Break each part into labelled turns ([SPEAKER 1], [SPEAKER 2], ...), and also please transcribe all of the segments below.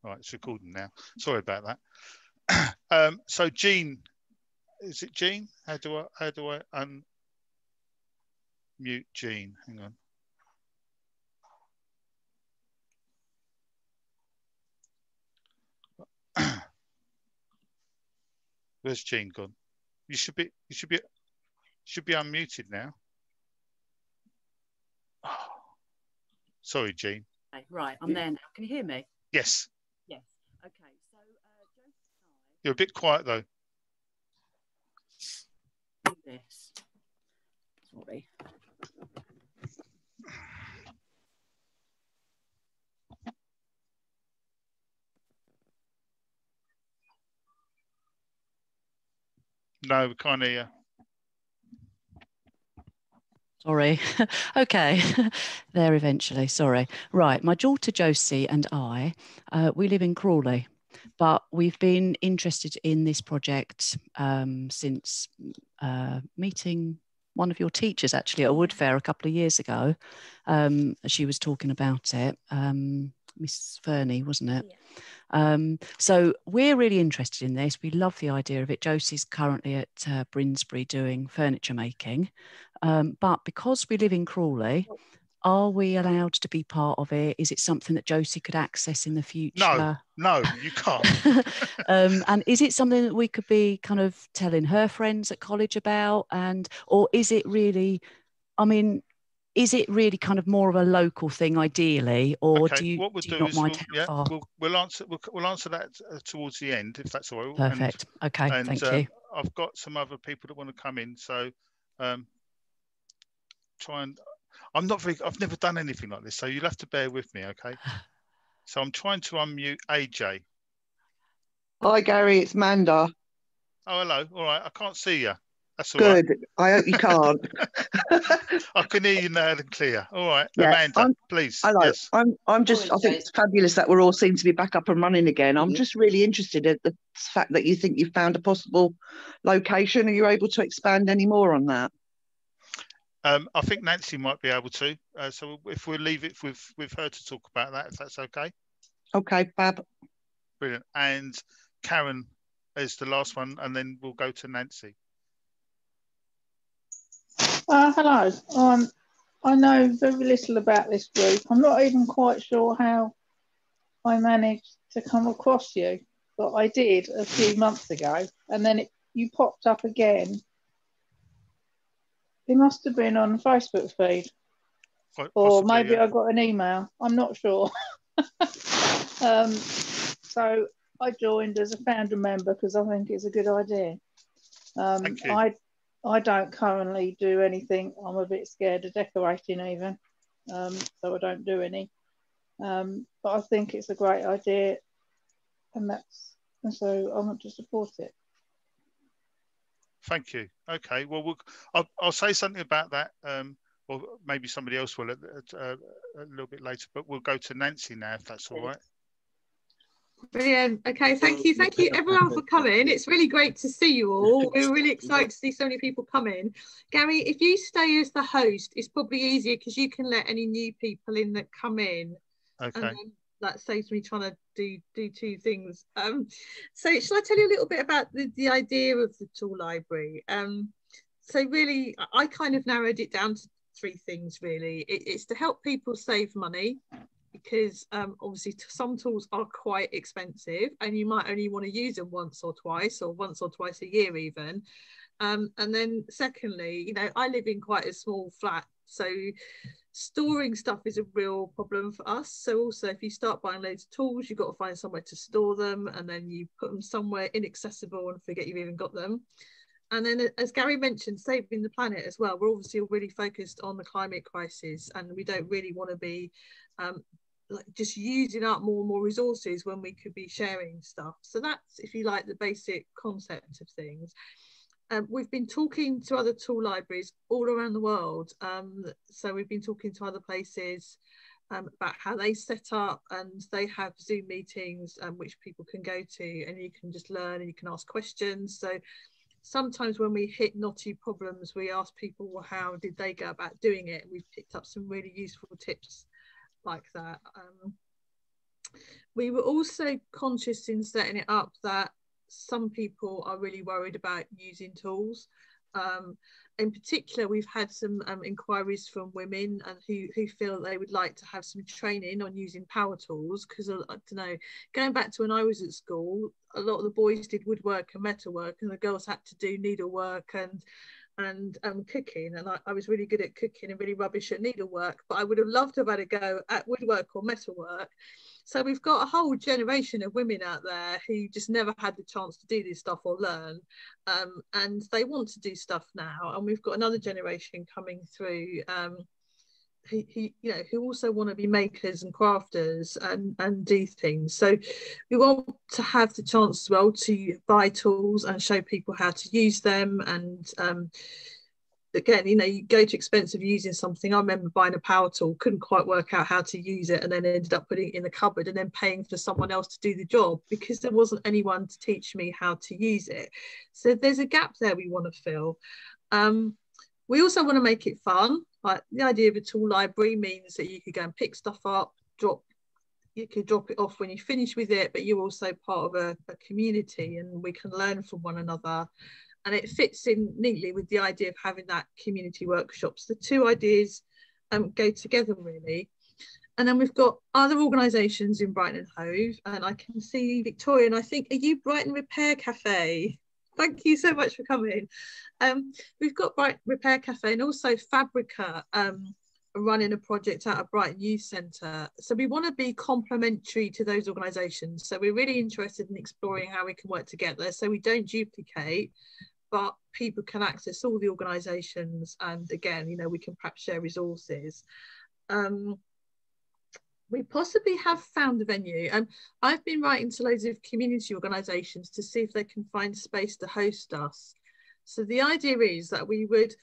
[SPEAKER 1] Right, it's recording now. Sorry about that. So Jean, is it Jean? How do I unmute Jean? Hang on. Where's Jean gone? You should be unmuted now. Oh, sorry, Jean.
[SPEAKER 2] Okay, right, I'm there now. Can you hear me?
[SPEAKER 1] Yes.
[SPEAKER 2] Yes. Okay. So
[SPEAKER 1] you're a bit quiet though.
[SPEAKER 2] Do this. Sorry.
[SPEAKER 1] No, we can't hear you.
[SPEAKER 2] Sorry. Okay, there eventually. Sorry. Right, my daughter Josie and I, we live in Crawley, but we've been interested in this project since meeting one of your teachers actually at a wood fair a couple of years ago. She was talking about it, Miss Fernie, wasn't it? Yeah. So we're really interested in this. We love the idea of it. Josie's currently at Brinsbury doing furniture making. But because we live in Crawley, are we allowed to be part of it? Is it something that Josie could access in the future?
[SPEAKER 1] No, you can't.
[SPEAKER 2] And is it something that we could be kind of telling her friends at college about? Or is it really, I mean, is it really kind of more of a local thing ideally, or
[SPEAKER 1] okay,
[SPEAKER 2] do you,
[SPEAKER 1] what we'll
[SPEAKER 2] do you not mind how far?
[SPEAKER 1] We'll answer that towards the end, if that's all right.
[SPEAKER 2] Perfect. Okay, thank you.
[SPEAKER 1] I've got some other people that want to come in, so I've never done anything like this, so you'll have to bear with me, okay? So I'm trying to unmute AJ.
[SPEAKER 3] Hi, Gary, it's Manda.
[SPEAKER 1] Oh, hello. All right, I can't see you. That's all
[SPEAKER 3] Good.
[SPEAKER 1] right.
[SPEAKER 3] I hope you can't.
[SPEAKER 1] I can hear you loud and clear. All right,
[SPEAKER 3] yeah,
[SPEAKER 1] Amanda, please.
[SPEAKER 3] Hello.
[SPEAKER 1] Yes.
[SPEAKER 3] I think it's fabulous that we're all seem to be back up and running again. I'm just really interested in the fact that you think you've found a possible location. Are you able to expand any more on that?
[SPEAKER 1] I think Nancy might be able to. So if we'll leave it with her to talk about that, if that's okay.
[SPEAKER 3] Okay, fab.
[SPEAKER 1] Brilliant. And Karen is the last one, and then we'll go to Nancy.
[SPEAKER 4] Hello. I know very little about this group. I'm not even quite sure how I managed to come across you, but I did a few months ago, and then you popped up again. It must have been on the Facebook feed, or maybe I got an email. I'm not sure. So I joined as a founder member because I think it's a good idea.
[SPEAKER 1] Thank you.
[SPEAKER 4] I don't currently do anything. I'm a bit scared of decorating even, so I don't do any. But I think it's a great idea, and so I want to support it.
[SPEAKER 1] Thank you. Okay. Well, I'll say something about that, or maybe somebody else will a little bit later. But we'll go to Nancy now, if that's all right.
[SPEAKER 5] Brilliant. Okay, thank you everyone for coming. It's really great to see you all. We're really excited to see so many people come in. Gary, if you stay as the host, it's probably easier because you can let any new people in that come in.
[SPEAKER 1] Okay.
[SPEAKER 5] And then that saves me trying to do two things. So shall I tell you a little bit about the idea of the tool library? So really, I kind of narrowed it down to three things really. It's to help people save money, because obviously some tools are quite expensive and you might only want to use them once or twice a year even. And then secondly, you know, I live in quite a small flat, so storing stuff is a real problem for us. So also if you start buying loads of tools, you've got to find somewhere to store them, and then you put them somewhere inaccessible and forget you've even got them. And then, as Gary mentioned, saving the planet as well. We're obviously really focused on the climate crisis, and we don't really want to be like just using up more and more resources when we could be sharing stuff. So that's, if you like, the basic concept of things. We've been talking to other tool libraries all around the world. So we've been talking to other places about how they set up, and they have Zoom meetings which people can go to, and you can just learn and you can ask questions. So sometimes when we hit knotty problems, we ask people, well, how did they go about doing it? We've picked up some really useful tips like that. we were also conscious in setting it up that some people are really worried about using tools. In particular, we've had some inquiries from women and who feel they would like to have some training on using power tools, because I don't know, going back to when I was at school, a lot of the boys did woodwork and metalwork, and the girls had to do needlework and cooking, and I was really good at cooking and really rubbish at needlework, but I would have loved to have had a go at woodwork or metalwork. So we've got a whole generation of women out there who just never had the chance to do this stuff or learn, and they want to do stuff now. And we've got another generation coming through who also want to be makers and crafters and do things. So we want to have the chance as well to buy tools and show people how to use them. And again, you go to expense of using something. I remember buying a power tool, couldn't quite work out how to use it, and then ended up putting it in the cupboard and then paying for someone else to do the job because there wasn't anyone to teach me how to use it. So there's a gap there we want to fill. We also want to make it fun. Like, the idea of a tool library means that you could go and pick stuff up, you could drop it off when you finish with it, but you're also part of a community, and we can learn from one another. And it fits in neatly with the idea of having that community workshops. The two ideas go together, really. And then we've got other organisations in Brighton and Hove, and I can see Victoria, and I think, are you Brighton Repair Cafe? Thank you so much for coming. We've got Brighton Repair Cafe and also Fabrica running a project out of Brighton Youth Centre. So we want to be complementary to those organisations. So we're really interested in exploring how we can work together so we don't duplicate, but people can access all the organisations, and again, we can perhaps share resources. We possibly have found a venue, and I've been writing to loads of community organisations to see if they can find space to host us. So the idea is that we would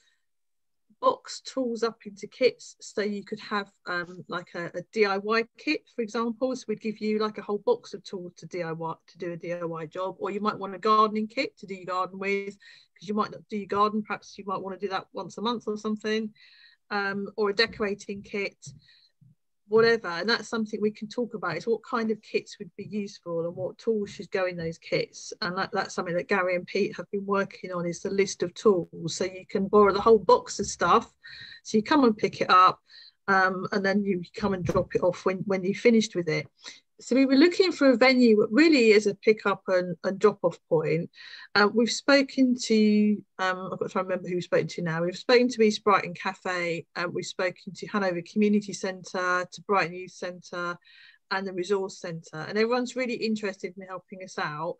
[SPEAKER 5] box tools up into kits, so you could have like a DIY kit, for example. So we'd give you like a whole box of tools to DIY, to do a DIY job, or you might want a gardening kit to do your garden with, because you might not do your garden, perhaps you might want to do that once a month or something, or a decorating kit, whatever. And that's something we can talk about, is what kind of kits would be useful and what tools should go in those kits. And that's something that Garry and Pete have been working on, is the list of tools. So you can borrow the whole box of stuff, so you come and pick it up, and then you come and drop it off when you've finished with it. So we were looking for a venue that really is a pick up and drop off point. We've spoken to, I've got to remember who we've spoken to now. We've spoken to East Brighton Cafe, we've spoken to Hanover Community Centre, to Brighton Youth Centre and the Resource Centre. And everyone's really interested in helping us out.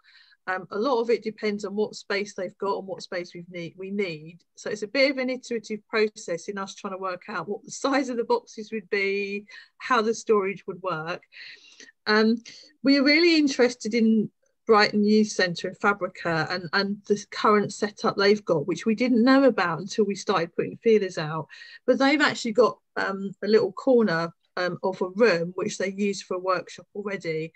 [SPEAKER 5] A lot of it depends on what space they've got and what space we need. So it's a bit of an iterative process in us trying to work out what the size of the boxes would be, how the storage would work. We're really interested in Brighton Youth Centre and Fabrica and the current setup they've got, which we didn't know about until we started putting feelers out. But they've actually got a little corner of a room which they use for a workshop already.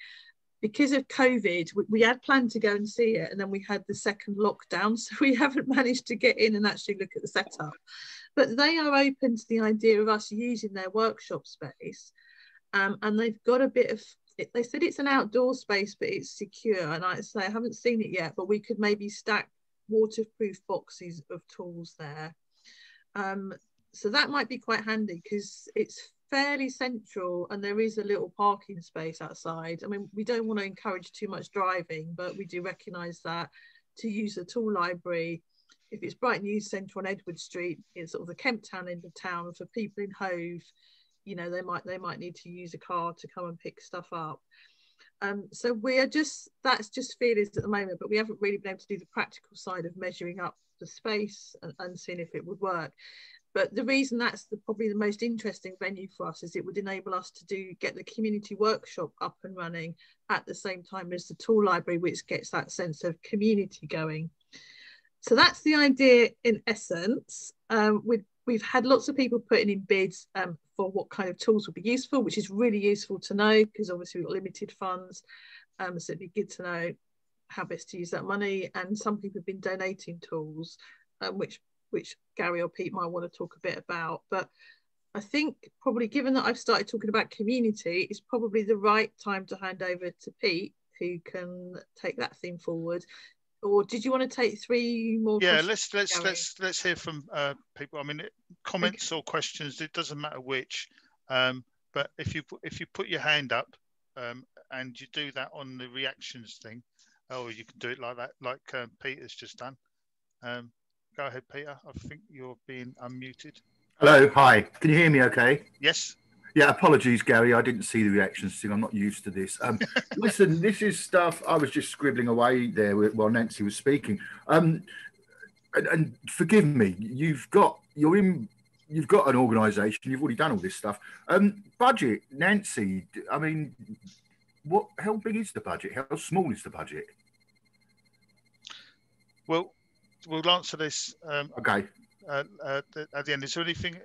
[SPEAKER 5] Because of COVID, we had planned to go and see it, and then we had the second lockdown, so we haven't managed to get in and actually look at the setup. But they are open to the idea of us using their workshop space, and they've got a bit of, they said it's an outdoor space, but it's secure. And I say I haven't seen it yet, but we could maybe stack waterproof boxes of tools there. So that might be quite handy because it's fairly central and there is a little parking space outside. I mean, we don't want to encourage too much driving, but we do recognise that to use the tool library, if it's Brighton Youth Centre on Edward Street, it's sort of the Kemp Town end of town. For people in Hove, they might need to use a car to come and pick stuff up. So that's just feelers at the moment, but we haven't really been able to do the practical side of measuring up the space and seeing if it would work. But the reason that's probably the most interesting venue for us is it would enable us to get the community workshop up and running at the same time as the tool library, which gets that sense of community going. So that's the idea in essence. We've had lots of people putting in bids for what kind of tools would be useful, which is really useful to know because obviously we've got limited funds. So it'd be good to know how best to use that money. And some people have been donating tools, which Garry or Pete might want to talk a bit about. But I think probably, given that I've started talking about community, it's probably the right time to hand over to Pete, who can take that theme forward. Or did you want to take 3 more?
[SPEAKER 1] Yeah,
[SPEAKER 5] questions,
[SPEAKER 1] let's hear from people. I mean, comments or questions, it doesn't matter which. But if you put your hand up and you do that on the reactions thing, or you can do it like that, like Peter's just done. Go ahead, Peter. I think you're being unmuted.
[SPEAKER 6] Hello, hi. Can you hear me okay?
[SPEAKER 1] Yes.
[SPEAKER 6] Yeah, apologies, Gary. I didn't see the reactions thing. I'm not used to this. Listen, this is stuff I was just scribbling away there while Nancy was speaking. And forgive me, you've got an organisation. You've already done all this stuff. Budget, Nancy. I mean, how big is the budget? How small is the budget?
[SPEAKER 1] Well, we'll answer this.
[SPEAKER 6] Okay.
[SPEAKER 1] At the end, is there anything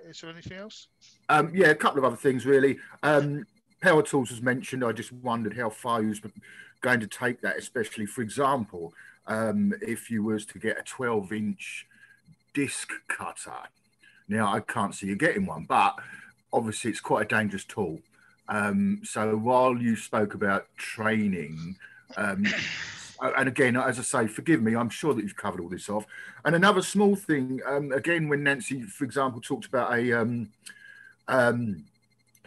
[SPEAKER 1] else?
[SPEAKER 6] Yeah, a couple of other things really. Power tools was mentioned. I just wondered how far you was going to take that, especially, for example, if you was to get a 12-inch disc cutter. Now, I can't see you getting one, but obviously it's quite a dangerous tool. So while you spoke about training, and again, as I say, forgive me, I'm sure that you've covered all this off. And another small thing, again, when Nancy, for example, talked about a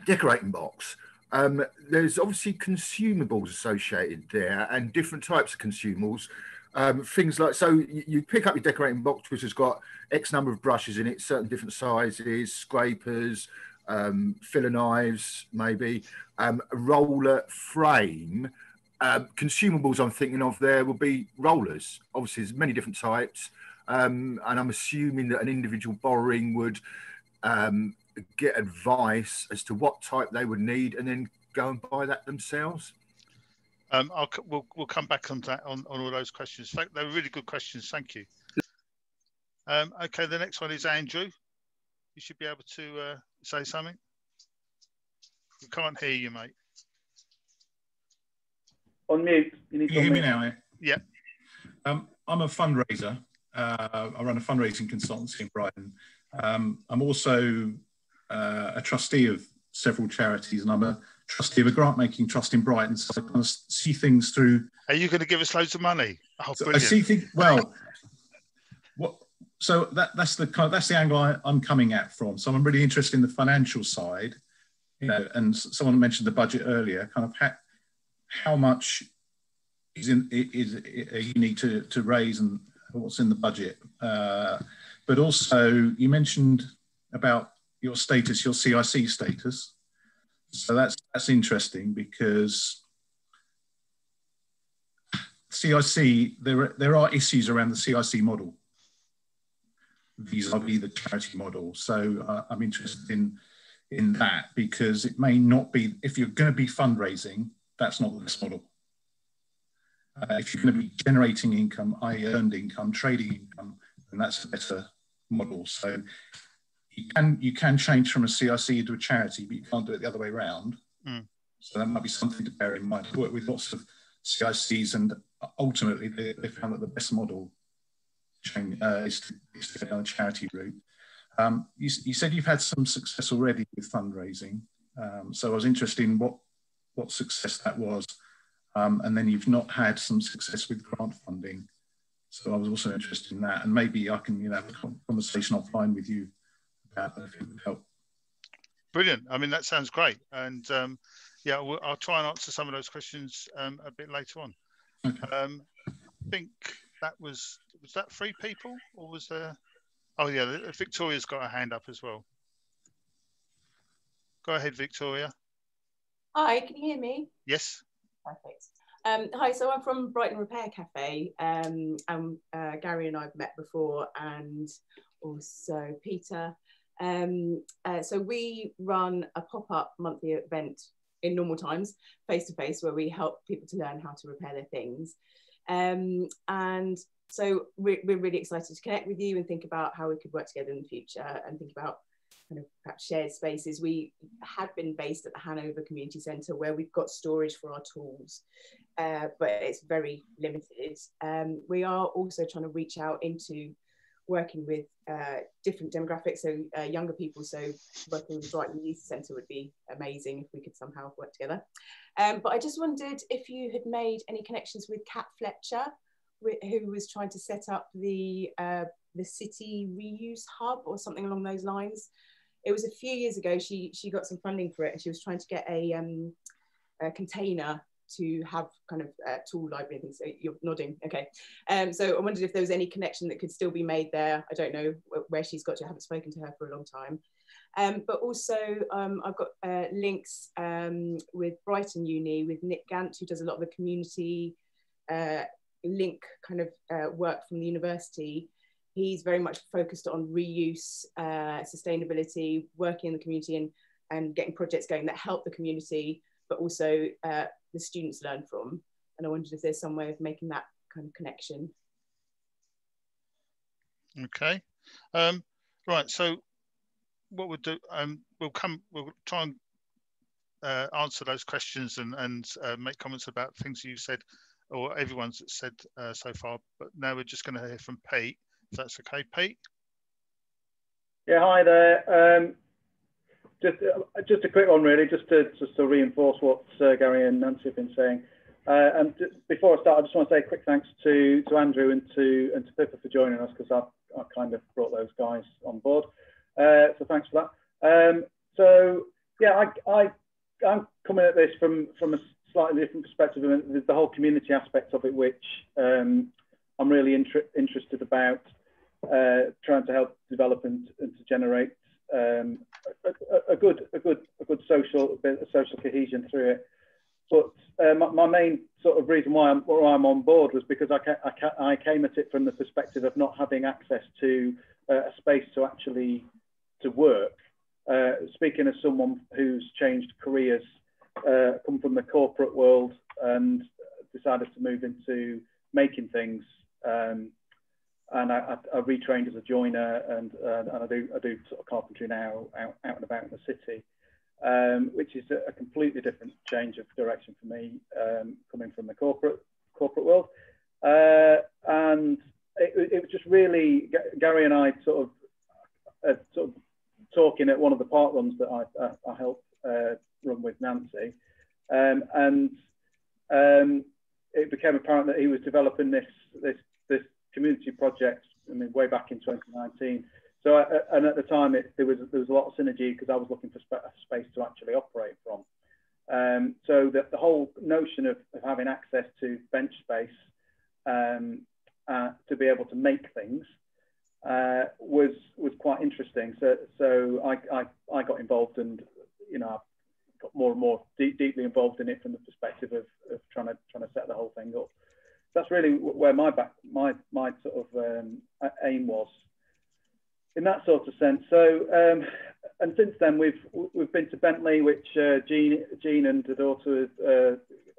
[SPEAKER 6] decorating box, there's obviously consumables associated there and different types of consumables. Things like, so you pick up your decorating box, which has got X number of brushes in it, certain different sizes, scrapers, filler knives, maybe, a roller frame. Consumables I'm thinking of there will be rollers. Obviously, there's many different types. And I'm assuming that an individual borrowing would get advice as to what type they would need and then go and buy that themselves.
[SPEAKER 1] We'll come back on that on all those questions. In fact, they were really good questions. Thank you. Okay, the next one is Andrew. You should be able to say something. We can't hear you, mate.
[SPEAKER 7] On mute.
[SPEAKER 8] Can you hear me now?
[SPEAKER 1] Yeah.
[SPEAKER 8] I'm a fundraiser. I run a fundraising consultancy in Brighton. I'm also a trustee of several charities, and I'm a trustee of a grant-making trust in Brighton. So I kind of see things through.
[SPEAKER 1] Are you going to give us loads of money? Oh,
[SPEAKER 8] so I see things. Well, so that's the angle I'm coming at from. So I'm really interested in the financial side, you know. And someone mentioned the budget earlier. Kind of how much you need to raise and what's in the budget. But also you mentioned about your status, your CIC status. So that's interesting because CIC, there are issues around the CIC model vis-a-vis the charity model. So I'm interested in that because it may not be, if you're going to be fundraising, that's not the best model. If you're going to be generating income, i.e. earned income, trading income, then that's a better model. So you can change from a CIC into a charity, but you can't do it the other way around. Mm. So that might be something to bear in mind. I work with lots of CICs, and ultimately they found that the best model is to go on a charity route. You said you've had some success already with fundraising. So I was interested in what success that was. And then you've not had some success with grant funding. So I was also interested in that. And maybe I can have a conversation offline with you about that if it would help.
[SPEAKER 1] Brilliant. I mean, that sounds great. And yeah, I'll try and answer some of those questions a bit later on. Okay. I think that was that 3 people, or was there? Oh yeah, Victoria's got a hand up as well. Go ahead, Victoria.
[SPEAKER 9] Hi, can you hear me?
[SPEAKER 1] Yes.
[SPEAKER 9] Perfect. Hi, so I'm from Brighton Repair Cafe, and Gary and I've met before, and also Peter. So we run a pop-up monthly event in normal times, face-to-face, where we help people to learn how to repair their things. And so we're really excited to connect with you and think about how we could work together in the future and think about kind of perhaps shared spaces. We had been based at the Hanover Community Centre, where we've got storage for our tools, but it's very limited. We are also trying to reach out into working with different demographics, so younger people, so working with the Brighton Youth Centre would be amazing if we could somehow work together. But I just wondered if you had made any connections with Kat Fletcher, who was trying to set up the city reuse hub or something along those lines. It was a few years ago. She got some funding for it, and she was trying to get a container to have kind of tool library and things. So you're nodding, okay. So I wondered if there was any connection that could still be made there. I don't know where she's got to. I haven't spoken to her for a long time. But also I've got links with Brighton Uni, with Nick Gant, who does a lot of the community link kind of work from the university. He's very much focused on reuse, sustainability, working in the community and getting projects going that help the community, but also the students learn from. And I wondered if there's some way of making that kind of connection.
[SPEAKER 1] Okay, right. So what we'll do, we'll try and answer those questions and make comments about things you said, or everyone's said so far. But now we're just going to hear from Pete, if that's okay, Pete.
[SPEAKER 7] Yeah, hi there. Just a quick one, really, just to reinforce what Garry and Nancy have been saying. And before I start, I just want to say a quick thanks to Andrew and to Pippa for joining us, because I kind of brought those guys on board. So thanks for that. So yeah, I'm coming at this from a slightly different perspective, and the whole community aspect of it, which I'm really interested about, trying to help develop and to generate a good social cohesion through it. But my main sort of reason why I'm on board was because I came at it from the perspective of not having access to a space to work. Speaking as someone who's changed careers, come from the corporate world and decided to move into making things. And I retrained as a joiner, and I do sort of carpentry now out and about in the city, which is a completely different change of direction for me, coming from the corporate world. And it was just really, Garry and I sort of talking at one of the park runs that I helped run with Nancy, and it became apparent that he was developing this community project, I mean, way back in 2019. So, and at the time, there was a lot of synergy, because I was looking for space to actually operate from. So the whole notion of having access to bench space to be able to make things was quite interesting. So I got involved, and I got more and more deeply involved in it from the perspective of trying to set the whole thing up. That's really where my sort of aim was, in that sort of sense. So, and since then we've been to Bentley, which Jean and the daughter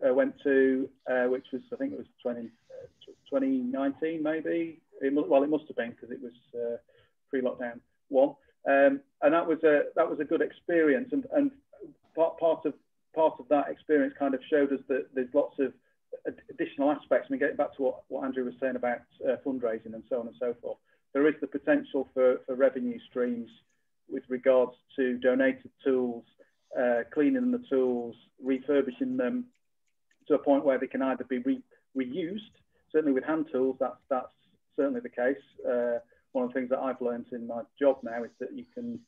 [SPEAKER 7] went to, which was, I think it was 2019 maybe. Well, it must have been, because it was pre-lockdown one, and that was a good experience. And part of that experience kind of showed us that there's lots of additional aspects. I mean, getting back to what Andrew was saying about fundraising and so on and so forth, there is the potential for revenue streams with regards to donated tools, cleaning the tools, refurbishing them to a point where they can either be reused. Certainly with hand tools, that's certainly the case. One of the things that I've learned in my job now is that you can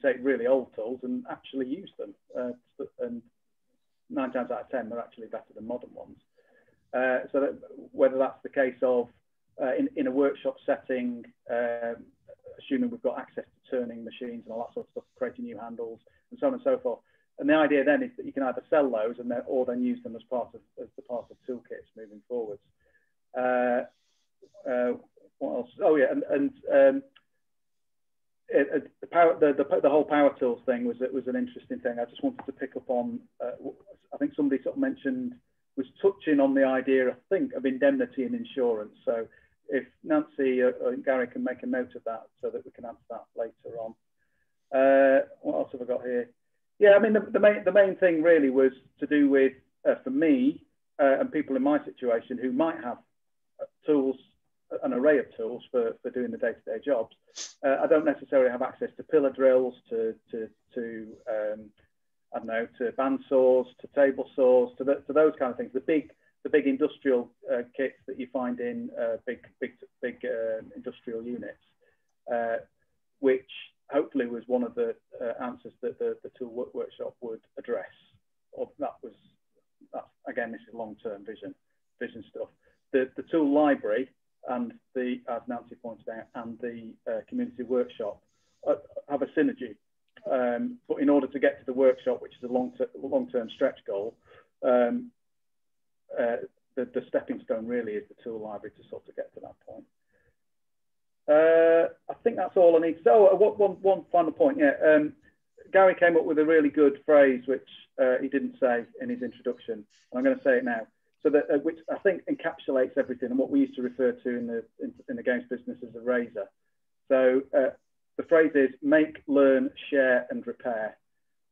[SPEAKER 7] take really old tools and actually use them, and 9 times out of 10 they're actually better than modern ones. So that whether that's the case of in a workshop setting, assuming we've got access to turning machines and all that sort of stuff, creating new handles and so on and so forth. And the idea then is that you can either sell those or then use them as part of toolkits moving forwards. What else? Oh yeah, the whole power tools thing was an interesting thing. I just wanted to pick up on. I think somebody sort of was touching on the idea, I think, of indemnity and insurance. So if Nancy or Garry can make a note of that, so that we can answer that later on. What else have I got here? Yeah, I mean, the main thing really was to do with, for me and people in my situation who might have tools an array of tools for doing the day-to-day jobs. I don't necessarily have access to pillar drills, to I don't know, to bandsaws, to table saws, to those kind of things. The big industrial kits that you find in big industrial units, which hopefully was one of the answers that the tool workshop would address. Or that's again, this is long-term vision stuff. The tool library and as Nancy pointed out, and the community workshop have a synergy. But in order to get to the workshop, which is a long-term stretch goal, the stepping stone really is the tool library to sort of get to that point. I think that's all I need to say. Oh, one final point. Yeah, Garry came up with a really good phrase which he didn't say in his introduction, and I'm going to say it now. So that which I think encapsulates everything and what we used to refer to in the games business as a razor. So the phrase is make, learn, share, and repair,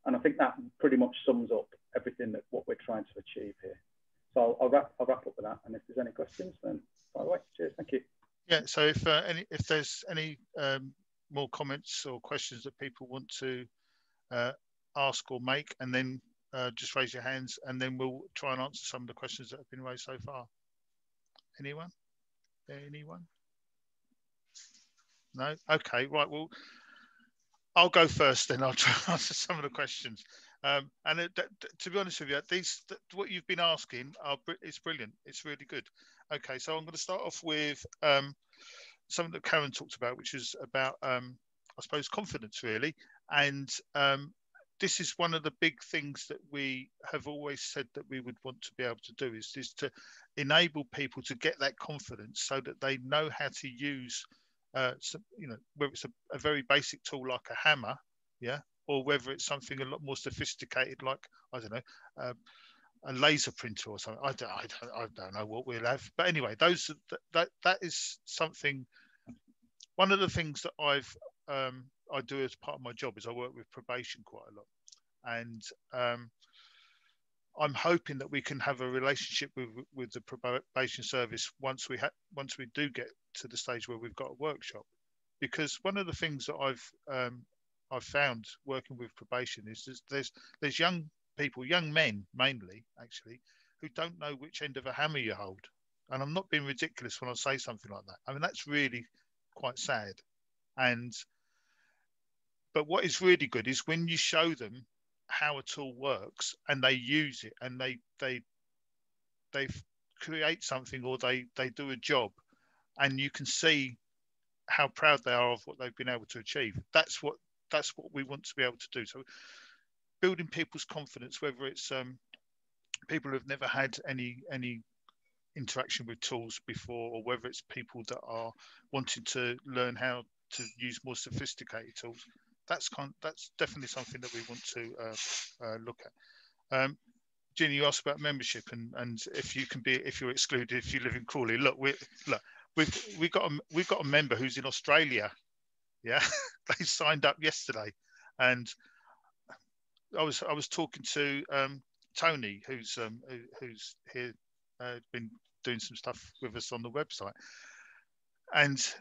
[SPEAKER 7] and I think that pretty much sums up everything what we're trying to achieve here. So I'll wrap up with that, and if there's any questions, then by the way, cheers, thank you.
[SPEAKER 1] Yeah. So if there's any more comments or questions that people want to ask or make, and then just raise your hands, and then we'll try and answer some of the questions that have been raised so far. Anyone? No? Okay, right. Well, I'll go first, then I'll try and answer some of the questions. To be honest with you, what you've been asking is brilliant. It's really good. Okay, so I'm going to start off with something that Karen talked about, which is about, I suppose, confidence, really. And this is one of the big things that we have always said that we would want to be able to do, is to enable people to get that confidence so that they know how to use, whether it's a very basic tool like a hammer, yeah, or whether it's something a lot more sophisticated like, I don't know, a laser printer or something. I don't know what we'll have, but anyway, that is something. One of the things that I do as part of my job is I work with probation quite a lot, and I'm hoping that we can have a relationship with the probation service once we do get to the stage where we've got a workshop, because one of the things that I've found working with probation is there's young people, young men mainly actually, who don't know which end of a hammer you hold. And I'm not being ridiculous when I say something like that. I mean, that's really quite sad. But what is really good is when you show them how a tool works and they use it and they create something, or they do a job, and you can see how proud they are of what they've been able to achieve. That's what we want to be able to do. So building people's confidence, whether it's people who've never had any interaction with tools before, or whether it's people that are wanting to learn how to use more sophisticated tools. That's definitely something that we want to look at. Ginny, you asked about membership and if you're excluded if you live in Crawley. We've got a member who's in Australia. Yeah, they signed up yesterday, and I was talking to Tony, who's here, been doing some stuff with us on the website. And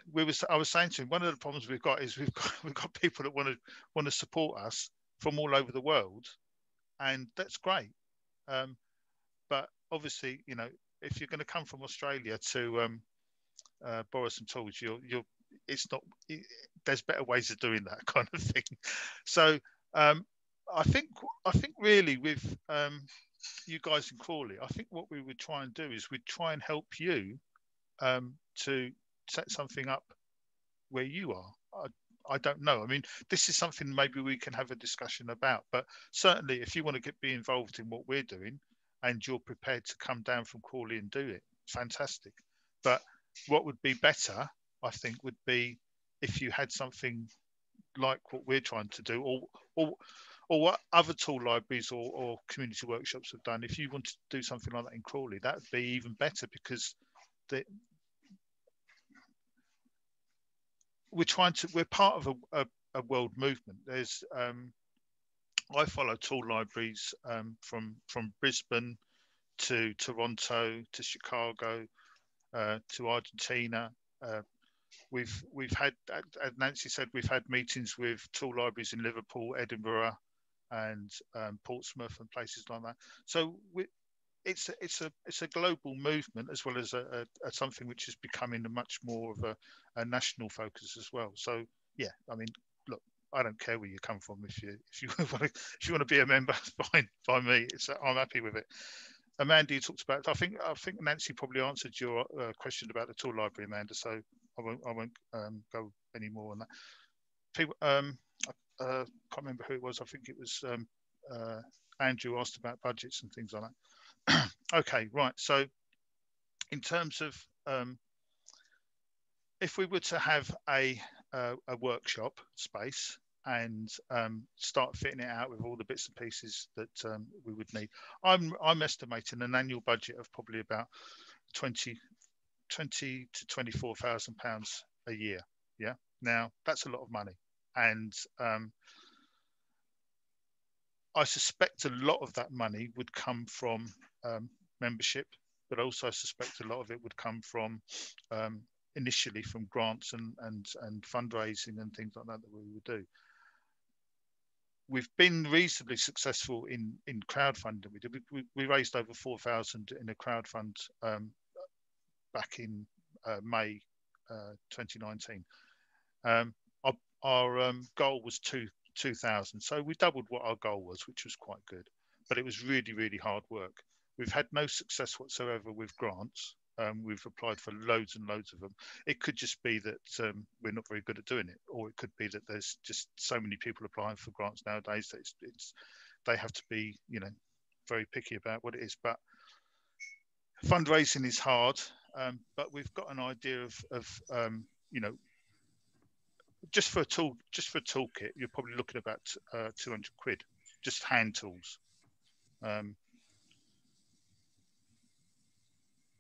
[SPEAKER 1] I was saying to him, one of the problems we've got is we've got people that want to support us from all over the world, and that's great. But obviously, if you're going to come from Australia to borrow some tools, there's better ways of doing that kind of thing. So I think really with you guys in Crawley, I think what we would try and do is we'd try and help you to set something up where you are. I don't know. I mean, this is something maybe we can have a discussion about, but certainly if you want to be involved in what we're doing and you're prepared to come down from Crawley and do it, fantastic. But what would be better, I think, would be if you had something like what we're trying to do, or what other tool libraries or community workshops have done. If you wanted to do something like that in Crawley, that would be even better, because we're part of a world movement. There's I follow tool libraries from Brisbane to Toronto to Chicago to Argentina, we've had, as Nancy said, we've had meetings with tool libraries in Liverpool, Edinburgh, and Portsmouth and places like that. So it's a global movement, as well as a something which is becoming a much more of a national focus as well. So yeah, I mean, look, I don't care where you come from. If you want to be a member, fine by me. I'm happy with it. Amanda, you talked about. I think Nancy probably answered your question about the tool library, Amanda. So I won't go any more on that. People, I can't remember who it was. I think it was Andrew asked about budgets and things like that. Okay, right. So in terms of if we were to have a workshop space and start fitting it out with all the bits and pieces that we would need, I'm estimating an annual budget of probably about 20 to 24,000 pounds a year. Yeah, now that's a lot of money, and I suspect a lot of that money would come from membership, but also I suspect a lot of it would come from initially from grants and fundraising and things like that we would do. We've been reasonably successful in crowdfunding. We raised over 4,000 in a crowdfund back in May 2019. Our goal was 2,000, so we doubled what our goal was, which was quite good, but it was really, really hard work. We've had no success whatsoever with grants. We've applied for loads and loads of them. It could just be that we're not very good at doing it, or it could be that there's just so many people applying for grants nowadays that they have to be, you know, very picky about what it is. But fundraising is hard, but we've got an idea of you know, just for a toolkit, you're probably looking at about 200 quid, just hand tools.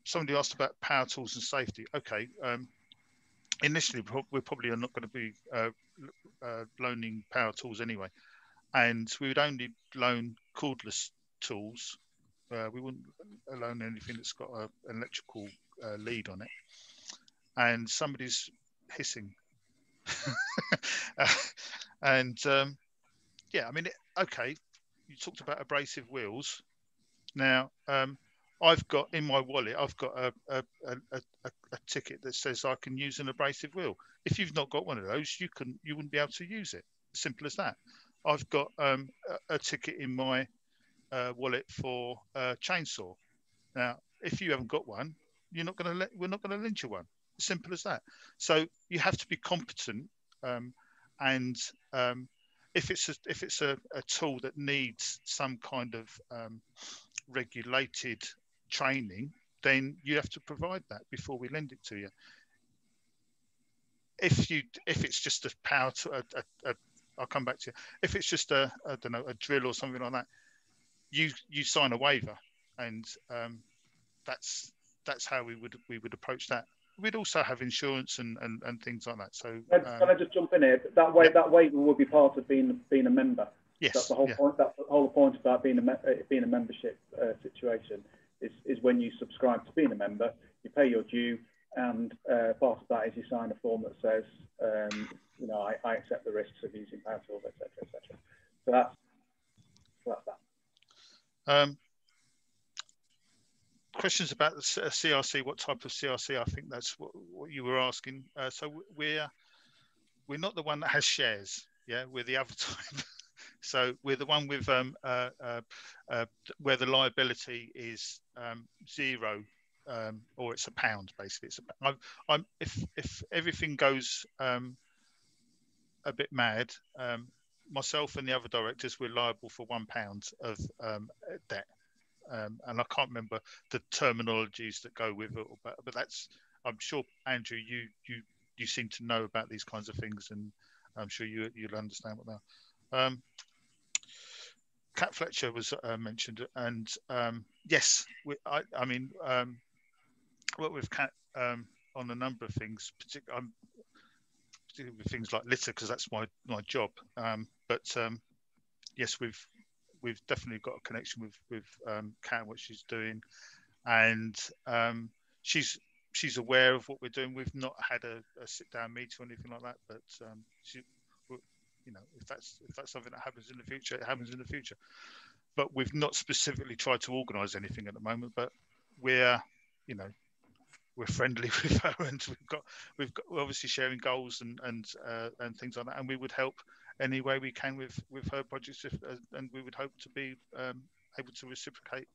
[SPEAKER 1] Somebody asked about power tools and safety. Okay, initially we're probably not going to be loaning power tools anyway, and we would only loan cordless tools. We wouldn't loan anything that's got an electrical lead on it. And somebody's hissing. And yeah, I mean, okay, you talked about abrasive wheels. Now, I've got in my wallet, I've got a ticket that says I can use an abrasive wheel. If you've not got one of those, you wouldn't be able to use it. Simple as that. I've got a ticket in my wallet for a chainsaw. Now, if you haven't got one, we're not going to lend you one. Simple as that. So you have to be competent, and if it's a tool that needs some kind of regulated training, then you have to provide that before we lend it to you. If it's just a power to I'll come back to you. If it's just I don't know, a drill or something like that, you sign a waiver, and that's how we would approach that. We'd also have insurance and things like that. So
[SPEAKER 7] can I just jump in here? That waiver would be part of being a member.
[SPEAKER 1] Yes,
[SPEAKER 7] that's the whole point. That's the whole point about being a membership situation is when you subscribe to being a member, you pay your due, and part of that is you sign a form that says, you know, I accept the risks of using power tools, etc., etc. So that's that.
[SPEAKER 1] Questions about the CRC? What type of CRC? I think that's what you were asking. So we're not the one that has shares. Yeah, we're the other type. So we're the one with where the liability is zero, or it's £1 basically. If everything goes a bit mad, myself and the other directors, we're liable for £1 of debt. And I can't remember the terminologies that go with it, but that's, I'm sure, Andrew, you seem to know about these kinds of things, and I'm sure you'll understand what they are. Cat Fletcher was mentioned, and yes, I mean, work with Cat on a number of things, particularly with things like litter, because that's my job. But yes, we've definitely got a connection with Kat and what she's doing, and she's she's aware of what we're doing. We've not had a sit-down meeting or anything like that, but she, you know, if that's something that happens in the future, it happens in the future. But we've not specifically tried to organise anything at the moment. But we're, you know, we're friendly with her, and we're obviously sharing goals and things like that, and we would help any way we can with her projects, and we would hope to be able to reciprocate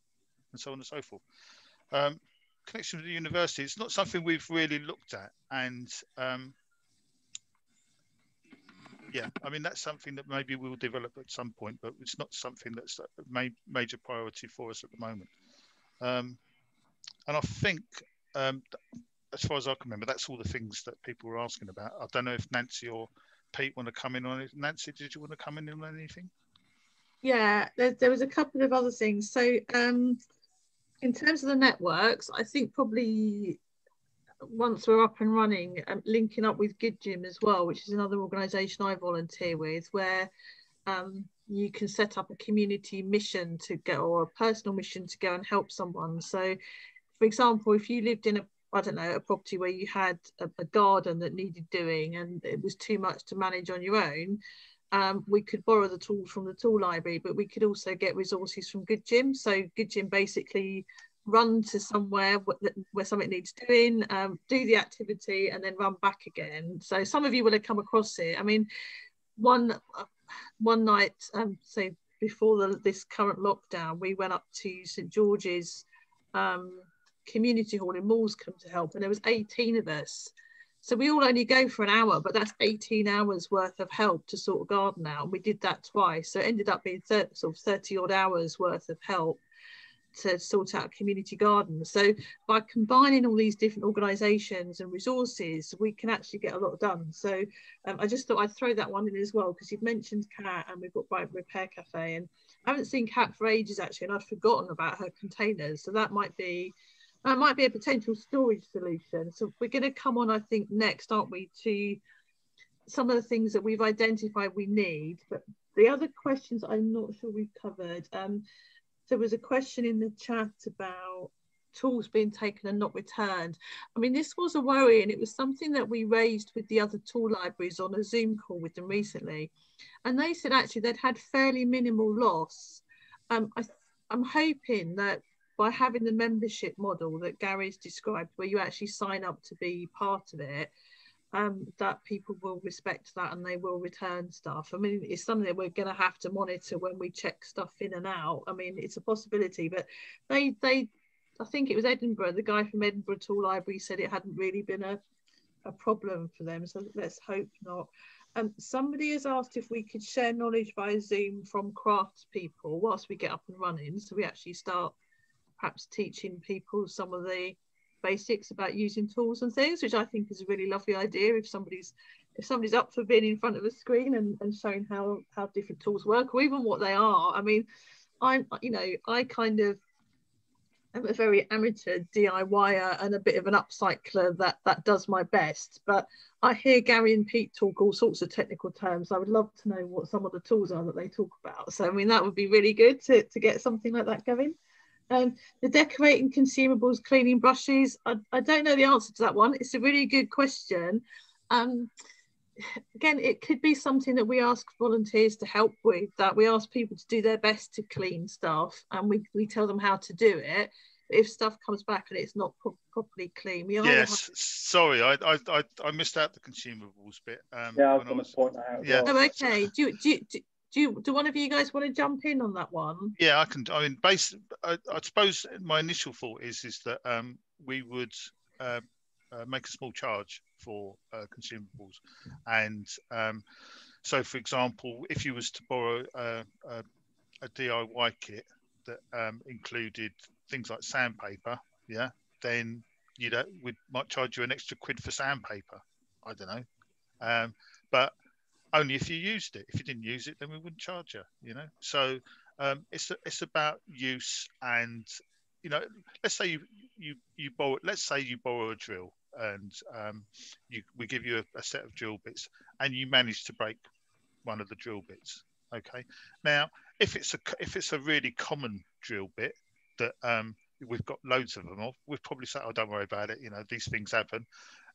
[SPEAKER 1] and so on and so forth. Connection with the university, it's not something we've really looked at, and yeah, I mean, that's something that maybe we'll develop at some point, but it's not something that's a major priority for us at the moment. And I think, as far as I can remember, that's all the things that people were asking about. I don't know if Nancy or Pete want to come in on it. Nancy, did you want to come in on anything?
[SPEAKER 5] Yeah, there was a couple of other things. So in terms of the networks, I think probably once we're up and running, linking up with Good Gym as well, which is another organisation I volunteer with, where you can set up a community mission to go, or a personal mission to go and help someone. So, for example, if you lived in a property where you had a garden that needed doing and it was too much to manage on your own, we could borrow the tools from the tool library, but we could also get resources from Good Gym. So Good Gym basically run to somewhere where something needs doing, do the activity, and then run back again. So some of you will have come across it. I mean, one night, say before this current lockdown, we went up to St George's community hall in Moulscombe to help, and there was 18 of us. So we all only go for an hour, but that's 18 hours worth of help to sort of garden out. And we did that twice. So it ended up being sort of 30 odd hours worth of help to sort out a community garden. So by combining all these different organisations and resources, we can actually get a lot done. So I just thought I'd throw that one in as well, because you've mentioned Kat and we've got Brighton Repair Cafe, and I haven't seen Kat for ages actually, and I'd forgotten about her containers. So that might be a potential storage solution. So we're going to come on, I think, next, aren't we, to some of the things that we've identified we need. But the other questions I'm not sure we've covered. There was a question in the chat about tools being taken and not returned. I mean, this was a worry, and it was something that we raised with the other tool libraries on a Zoom call with them recently. And they said actually they'd had fairly minimal loss. I'm hoping that by having the membership model that Gary's described, where you actually sign up to be part of it, that people will respect that and they will return stuff. I mean, it's something that we're going to have to monitor when we check stuff in and out. I mean, it's a possibility, but I think it was Edinburgh, the guy from Edinburgh Tool Library said it hadn't really been a problem for them. So let's hope not. Somebody has asked if we could share knowledge via Zoom from crafts people whilst we get up and running. So we actually start perhaps teaching people some of the basics about using tools and things, which I think is a really lovely idea. If somebody's up for being in front of a screen and showing how different tools work, or even what they are. I mean, I kind of am a very amateur DIYer and a bit of an upcycler that does my best. But I hear Gary and Pete talk all sorts of technical terms. I would love to know what some of the tools are that they talk about. So I mean, that would be really good to get something like that going. The decorating consumables, cleaning brushes, I don't know the answer to that one. It's a really good question. Again, it could be something that we ask volunteers to help with, that we ask people to do their best to clean stuff, and we tell them how to do it. But if stuff comes back and it's not properly clean,
[SPEAKER 1] yes, sorry, I missed out the consumables bit.
[SPEAKER 7] Yeah, I was going to point that out.
[SPEAKER 1] Yeah.
[SPEAKER 7] Well.
[SPEAKER 5] Oh, okay. Do one of you guys want to jump in on that one?
[SPEAKER 1] Yeah, I can. I mean, I suppose my initial thought is that we would make a small charge for consumables, and so, for example, if you was to borrow a DIY kit that included things like sandpaper, yeah, then we might charge you an extra £1 for sandpaper. I don't know, but only if you used it. If you didn't use it, then we wouldn't charge you. You know, so it's about use, and let's say you borrow a drill, and we give you a set of drill bits, and you manage to break one of the drill bits. Okay, now if it's a really common drill bit that we've got loads of them, or we'd probably say, oh, don't worry about it, you know, these things happen.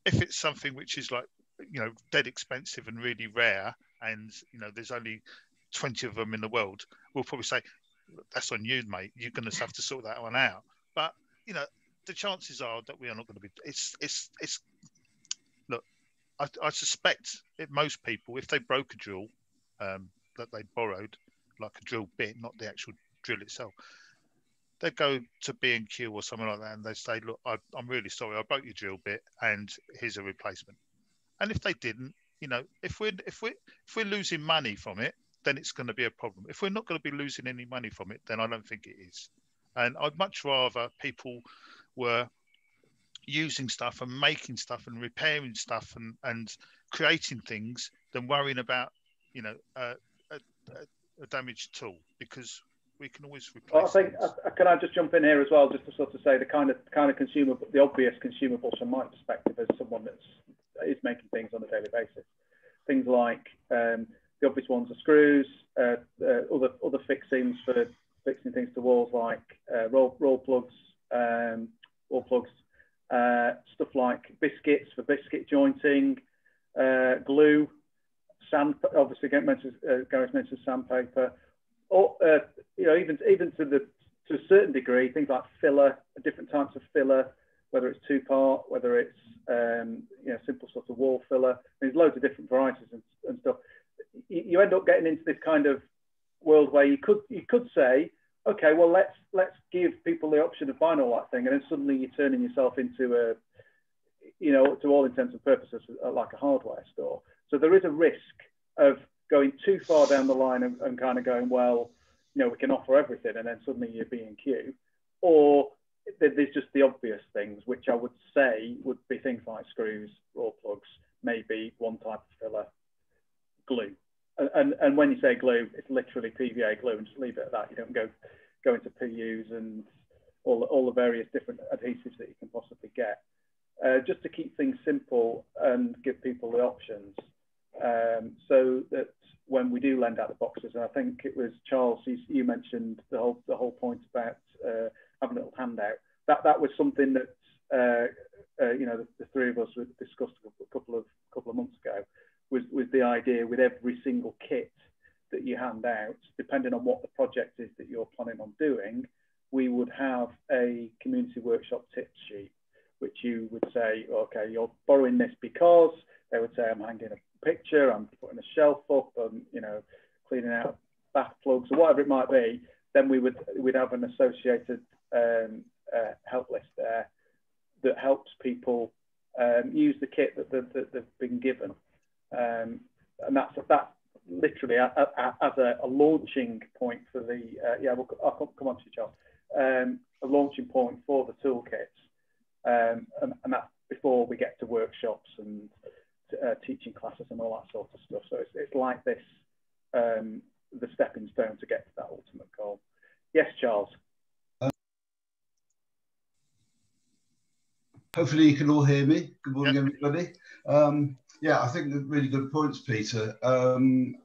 [SPEAKER 1] If it's something which is like, you know, dead expensive and really rare, and, you know, there's only 20 of them in the world, we'll probably say, that's on you, mate. You're going to have to sort that one out. But, you know, the chances are that we are not going to be, look, I suspect that most people, if they broke a drill that they borrowed, like a drill bit, not the actual drill itself, they'd go to B&Q or something like that, and they say, look, I'm really sorry, I broke your drill bit, and here's a replacement. And if they didn't, you know, if we're losing money from it, then it's going to be a problem. If we're not going to be losing any money from it, then I don't think it is. And I'd much rather people were using stuff and making stuff and repairing stuff and creating things than worrying about, you know, a damaged tool, because we can always replace.
[SPEAKER 7] Well, I think can I just jump in here as well, just to sort of say the kind of consumable, the obvious consumables from my perspective as someone that is making things on a daily basis. Things like the obvious ones are screws, other fixings for fixing things to walls, like roll plugs, wall plugs, stuff like biscuits for biscuit jointing, glue, sand. Obviously, Gary's mentioned sandpaper. Or you know, even to a certain degree, things like filler, different types of filler, whether it's 2-part, whether it's you know, simple sort of wall filler. There's loads of different varieties and stuff. You end up getting into this kind of world where you could say, okay, well, let's give people the option of buying all that thing, and then suddenly you're turning yourself into a, you know, to all intents and purposes, like a hardware store. So there is a risk of going too far down the line and kind of going, well, you know, we can offer everything, and then suddenly you're B&Q. Or there's just the obvious things, which I would say would be things like screws, roll plugs, maybe one type of filler, glue. And when you say glue, it's literally PVA glue, and just leave it at that. You don't go into PUs and all the various different adhesives that you can possibly get. Just to keep things simple and give people the options. So that when we do lend out the boxes, and I think it was Charles, you mentioned the whole point about having a little handout. That was something that you know, the three of us discussed a couple of months ago. Was the idea with every single kit that you hand out, depending on what the project is that you're planning on doing, we would have a community workshop tips sheet, which you would say, okay, you're borrowing this because, they would say, I'm hanging a picture, I'm putting a shelf up, I'm, you know, cleaning out bath plugs or whatever it might be. Then we'd have an associated help list there that helps people use the kit that they've been given. And that's literally as a launching point for the I'll come on to you, Charles. A launching point for the toolkits, and that's before we get to workshops and teaching classes and all that sort of stuff. So it's like this, the stepping stone to get to that ultimate goal. Yes, Charles.
[SPEAKER 10] Hopefully you can all hear me. Good morning, everybody. Yeah, I think they're really good points, Peter. And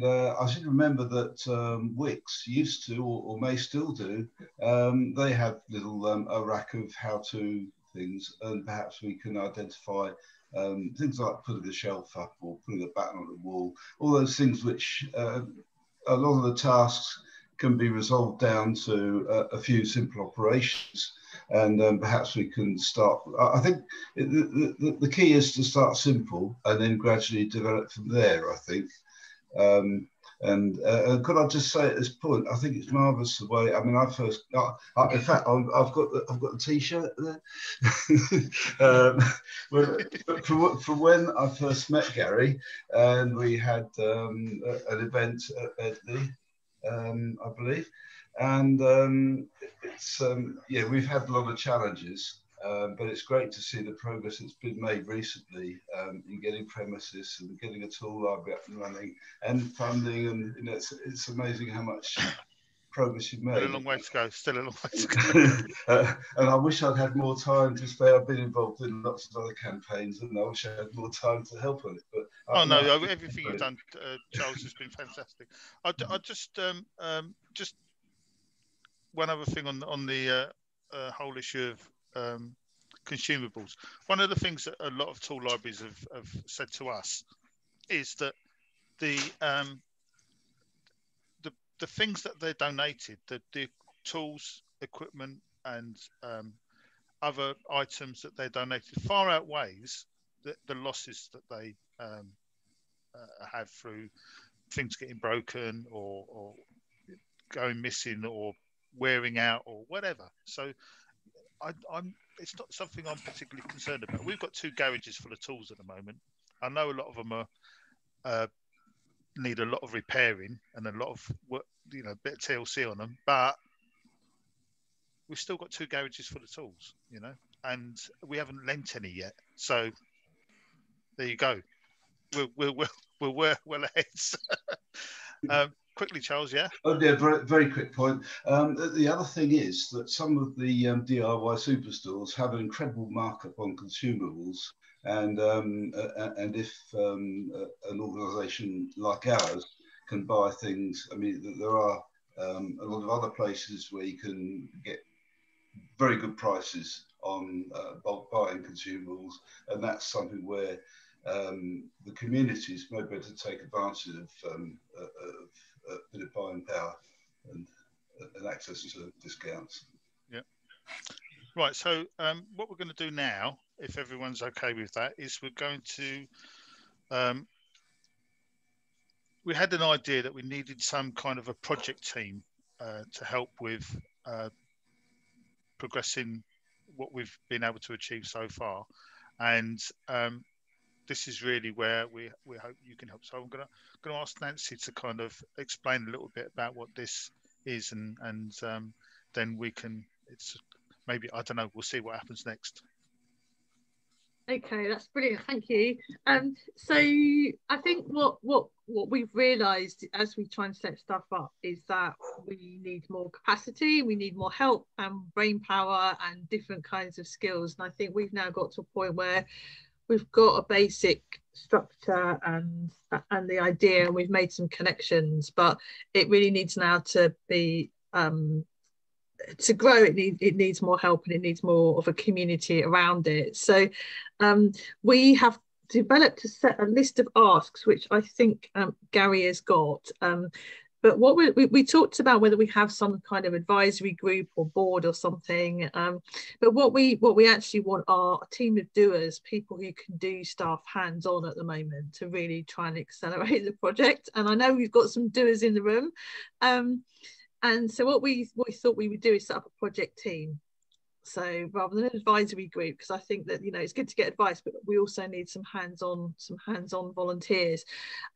[SPEAKER 10] I should remember that Wix used to, or may still do, they have little a rack of how-to things, and perhaps we can identify things like putting a shelf up or putting a batten on the wall, all those things which a lot of the tasks can be resolved down to a few simple operations. And perhaps we can start. I think the key is to start simple and then gradually develop from there, I think. And could I just say at this point, I think it's marvellous the way. I mean, in fact, I've got the T-shirt there. From when I first met Garry, and we had an event at Edley, I believe. And it's yeah, we've had a lot of challenges, but it's great to see the progress that's been made recently in getting premises and getting a tool library up and running and funding, and you know, it's amazing how much progress you've made.
[SPEAKER 1] Still a long way to go. Still a long way to
[SPEAKER 10] go. And I wish I'd had more time to say I've been involved in lots of other campaigns, and I wish I had more time to help on it. But
[SPEAKER 1] no, everything you've done, Charles, has been fantastic. I just one other thing on the whole issue of consumables. One of the things that a lot of tool libraries have said to us is that the things that they're donated, the tools, equipment, and other items that they're donated far outweighs the losses that they have through things getting broken or going missing or wearing out or whatever. So it's not something I'm particularly concerned about. We've got 2 garages full of tools at the moment. I know a lot of them are need a lot of repairing and a lot of work, you know, a bit of TLC on them, but we've still got 2 garages full of tools, you know, and we haven't lent any yet. So there you go. We're well ahead. Quickly, Charles, yeah?
[SPEAKER 10] Oh, yeah, very, very quick point. The other thing is that some of the DIY superstores have an incredible markup on consumables. And if an organisation like ours can buy things, I mean, there are a lot of other places where you can get very good prices on bulk buying consumables, and that's something where the communities may be able to take advantage of a bit of buying power and access to discounts.
[SPEAKER 1] Yeah. Right. So what we're going to do now, if everyone's okay with that, is we're going to. We had an idea that we needed some kind of a project team to help with progressing what we've been able to achieve so far, and this is really where we hope you can help. So I'm going to ask Nancy to kind of explain a little bit about what this is, and then we can. It's maybe, I don't know. We'll see what happens next.
[SPEAKER 5] Okay, that's brilliant. Thank you. So I think what we've realised as we try and set stuff up is that we need more capacity, we need more help and brain power and different kinds of skills. And I think we've now got to a point where we've got a basic structure and the idea, and we've made some connections, but it really needs now to be to grow. It needs more help, and it needs more of a community around it. So we have developed a list of asks, which I think Garry has got. But what we talked about whether we have some kind of advisory group or board or something. But what we actually want are a team of doers, people who can do stuff hands-on at the moment to really try and accelerate the project. And I know we've got some doers in the room. And so what we thought we would do is set up a project team. So rather than an advisory group, because I think that, you know, it's good to get advice, but we also need some hands-on volunteers.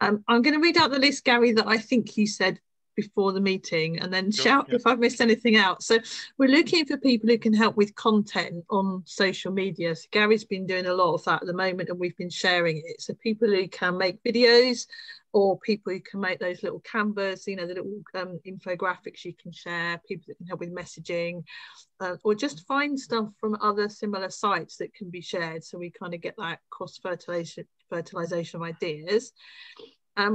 [SPEAKER 5] I'm going to read out the list, Garry, that I think you said before the meeting, and then shout if I've missed anything out. So we're looking for people who can help with content on social media. So Gary's been doing a lot of that at the moment, and we've been sharing it. So people who can make videos, or people who can make those little canvas, you know, the little infographics you can share, people that can help with messaging, or just find stuff from other similar sites that can be shared, so we kind of get that cross-fertilization of ideas.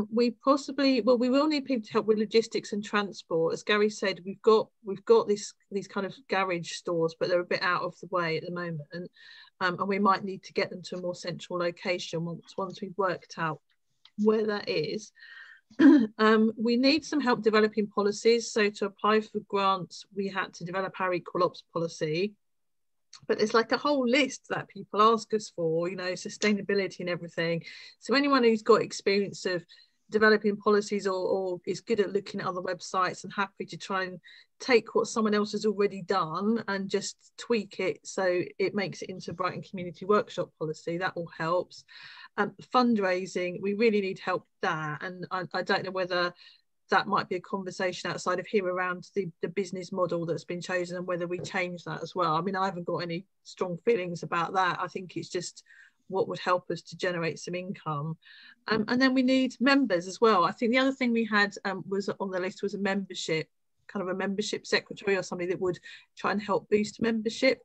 [SPEAKER 5] We will need people to help with logistics and transport. As Garry said, we've got these kind of garage stores, but they're a bit out of the way at the moment, and we might need to get them to a more central location once we've worked out where that is. We need some help developing policies. So to apply for grants, we had to develop our equal ops policy, but there's like a whole list that people ask us for, you know, sustainability and everything. So anyone who's got experience of developing policies or is good at looking at other websites and happy to try and take what someone else has already done and just tweak it so it makes it into Brighton Community Workshop policy, that all helps. Fundraising, we really need help there, and I don't know whether that might be a conversation outside of here around the business model that's been chosen and whether we change that as well. I mean, I haven't got any strong feelings about that. I think it's just what would help us to generate some income. And then we need members as well. I think the other thing we had was on the list was a membership, kind of a membership secretary or somebody that would try and help boost membership.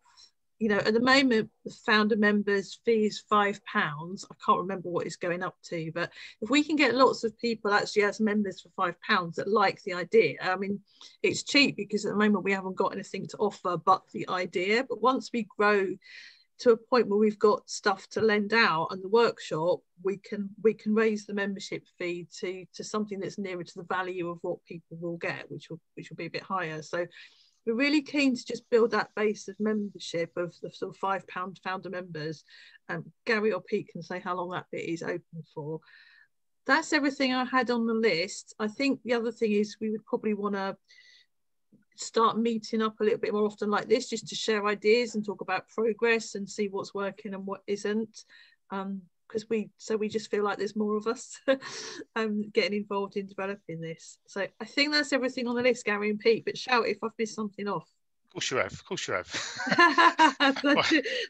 [SPEAKER 5] you know, at the moment, the founder members' fee is £5. I can't remember what it's going up to, but if we can get lots of people actually as members for £5 that like the idea, I mean, it's cheap because at the moment we haven't got anything to offer but the idea. But once we grow to a point where we've got stuff to lend out and the workshop, we can raise the membership fee to something that's nearer to the value of what people will get, which will be a bit higher. So we're really keen to just build that base of membership of the sort of £5 founder members. Garry or Pete can say how long that bit is open for. That's everything I had on the list. I think the other thing is we would probably want to start meeting up a little bit more often like this, just to share ideas and talk about progress and see what's working and what isn't. Because we just feel like there's more of us getting involved in developing this. So I think that's everything on the list, Garry and Pete, but shout if I've missed something off.
[SPEAKER 1] Of course you have. Of course you have.
[SPEAKER 5] I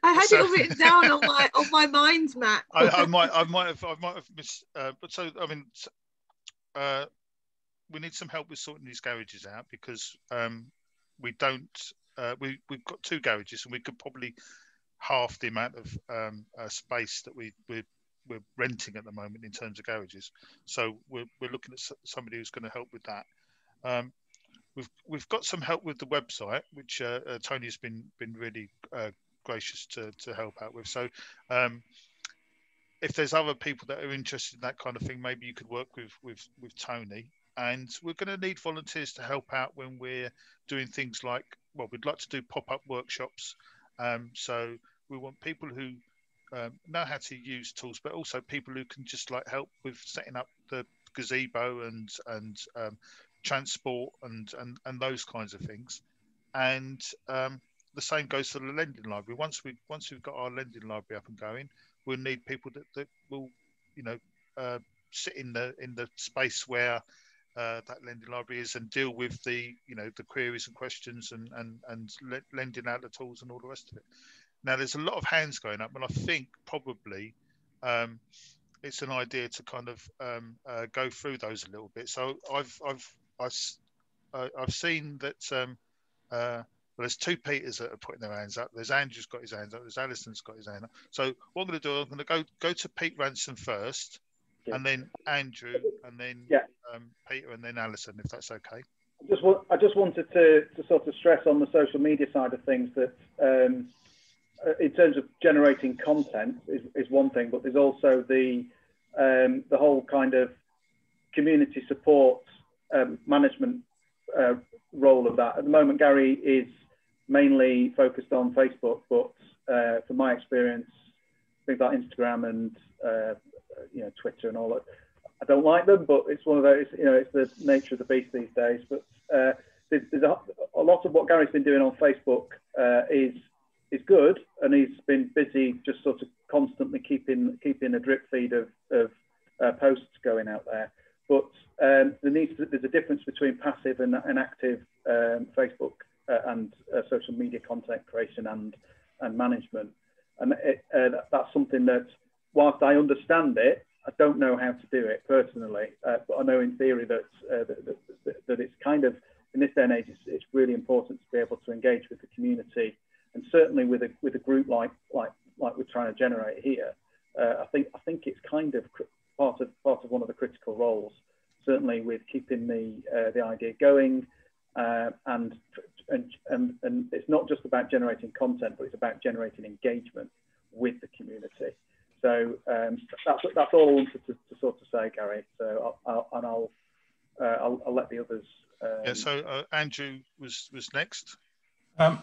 [SPEAKER 5] had it all written down on my mind map.
[SPEAKER 1] I might have missed. But so I mean, we need some help with sorting these garages out, because we don't. We've got 2 garages, and we could probably half the amount of space that we're renting at the moment in terms of garages. So we're looking at somebody who's going to help with that. We've got some help with the website, which Tony has been really gracious to help out with. So if there's other people that are interested in that kind of thing, maybe you could work with Tony. And we're going to need volunteers to help out when we're doing things like, well, we'd like to do pop-up workshops. So we want people who know how to use tools, but also people who can just like help with setting up the gazebo and transport and those kinds of things. And the same goes for the lending library. Once we've got our lending library up and going, we'll need people that will, you know, sit in the space where that lending library is and deal with the, you know, the queries and questions and lending out the tools and all the rest of it. Now there's a lot of hands going up, and I think probably it's an idea to kind of go through those a little bit. So I've seen that well, there's 2 Peters that are putting their hands up. There's Andrew's got his hands up. There's Alison's got his hand up. So what I'm going to do, I'm going to go to Pete Ranson first, and then Andrew, and then Peter, and then Alison, if that's okay.
[SPEAKER 7] I just wanted to sort of stress on the social media side of things that in terms of generating content is one thing, but there's also the whole kind of community support management role of that. At the moment, Garry is mainly focused on Facebook, but from my experience, things like Instagram and you know, Twitter and all that, I don't like them, but it's one of those, you know, it's the nature of the beast these days. But there's a lot of what Garry's been doing on Facebook is good, and he's been busy just sort of constantly keeping a drip feed of posts going out there. But there's a difference between passive and active Facebook and social media content creation and management, and that's something that, whilst I understand it, I don't know how to do it personally, but I know in theory that it's kind of, in this day and age, it's really important to be able to engage with the community, and certainly with a group like we're trying to generate here. I think it's kind of part of one of the critical roles, certainly with keeping the idea going, and it's not just about generating content, but it's about generating engagement with the community. So that's all I wanted to sort of say, Garry. So I'll let the others.
[SPEAKER 1] Yeah. So Andrew was next.
[SPEAKER 8] I'm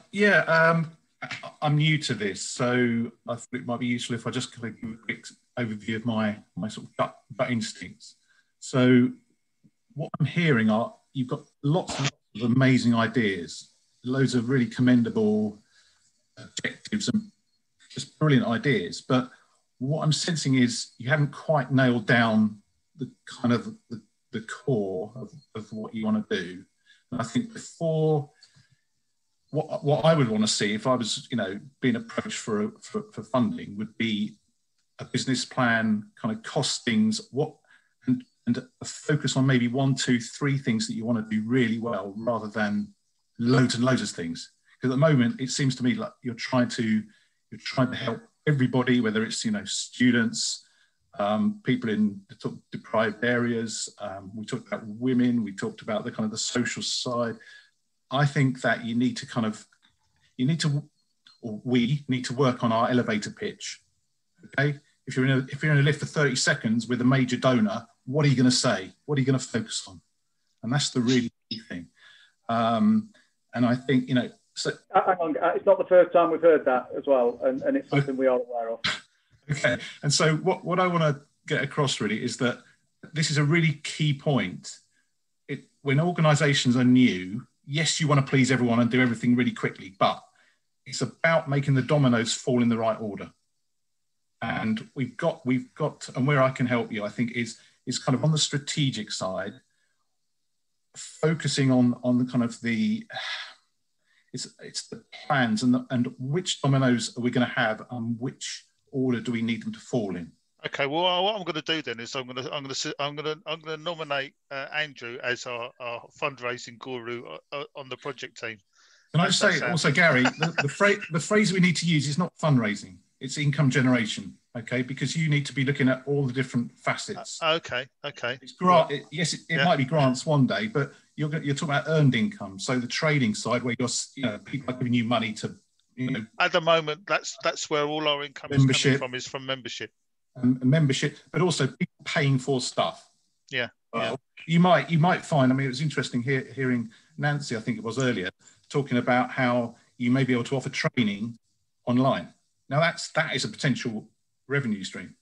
[SPEAKER 8] new to this, so I thought it might be useful if I just give a quick overview of my sort of gut instincts. So what I'm hearing are you've got lots of amazing ideas, loads of really commendable objectives and just brilliant ideas, but what I'm sensing is you haven't quite nailed down the kind of the core of what you want to do. And I think before, what I would want to see if I was, you know, being approached for funding would be a business plan, kind of costings, and a focus on maybe 1, 2, 3 things that you want to do really well, rather than loads and loads of things. Because at the moment, it seems to me like you're trying to help everybody, whether it's, you know, students, people in the deprived areas. We talked about women. We talked about the kind of the social side. I think that we need to work on our elevator pitch. Okay, if you're in a lift for 30 seconds with a major donor, what are you going to say? What are you going to focus on? And that's the really key thing. And I think, you know, so
[SPEAKER 7] hang on, it's not the first time we've heard that as well, and it's something we are aware of.
[SPEAKER 8] Okay, and so what I want to get across really is that this is a really key point. When organisations are new, yes, you want to please everyone and do everything really quickly, but it's about making the dominoes fall in the right order. And we've got, and where I can help you, I think, is kind of on the strategic side, focusing on the kind of the, it's the plans and which dominoes are we going to have and which order do we need them to fall in.
[SPEAKER 1] Okay, well, what I'm going to do then is I'm going to nominate Andrew as our fundraising guru on the project team.
[SPEAKER 8] Can I just say also, Gary, the phrase we need to use is not fundraising; it's income generation. Okay, because you need to be looking at all the different facets.
[SPEAKER 1] Okay.
[SPEAKER 8] It's yes, it might be grants one day, but you're talking about earned income. So the trading side, where people are giving you money to, you know. At the moment, that's where all our income is coming from, is from membership. Membership, but also people paying for stuff.
[SPEAKER 1] Yeah.
[SPEAKER 8] You might find. I mean, it was interesting hearing Nancy, I think it was earlier, talking about how you may be able to offer training online. Now that is a potential revenue stream.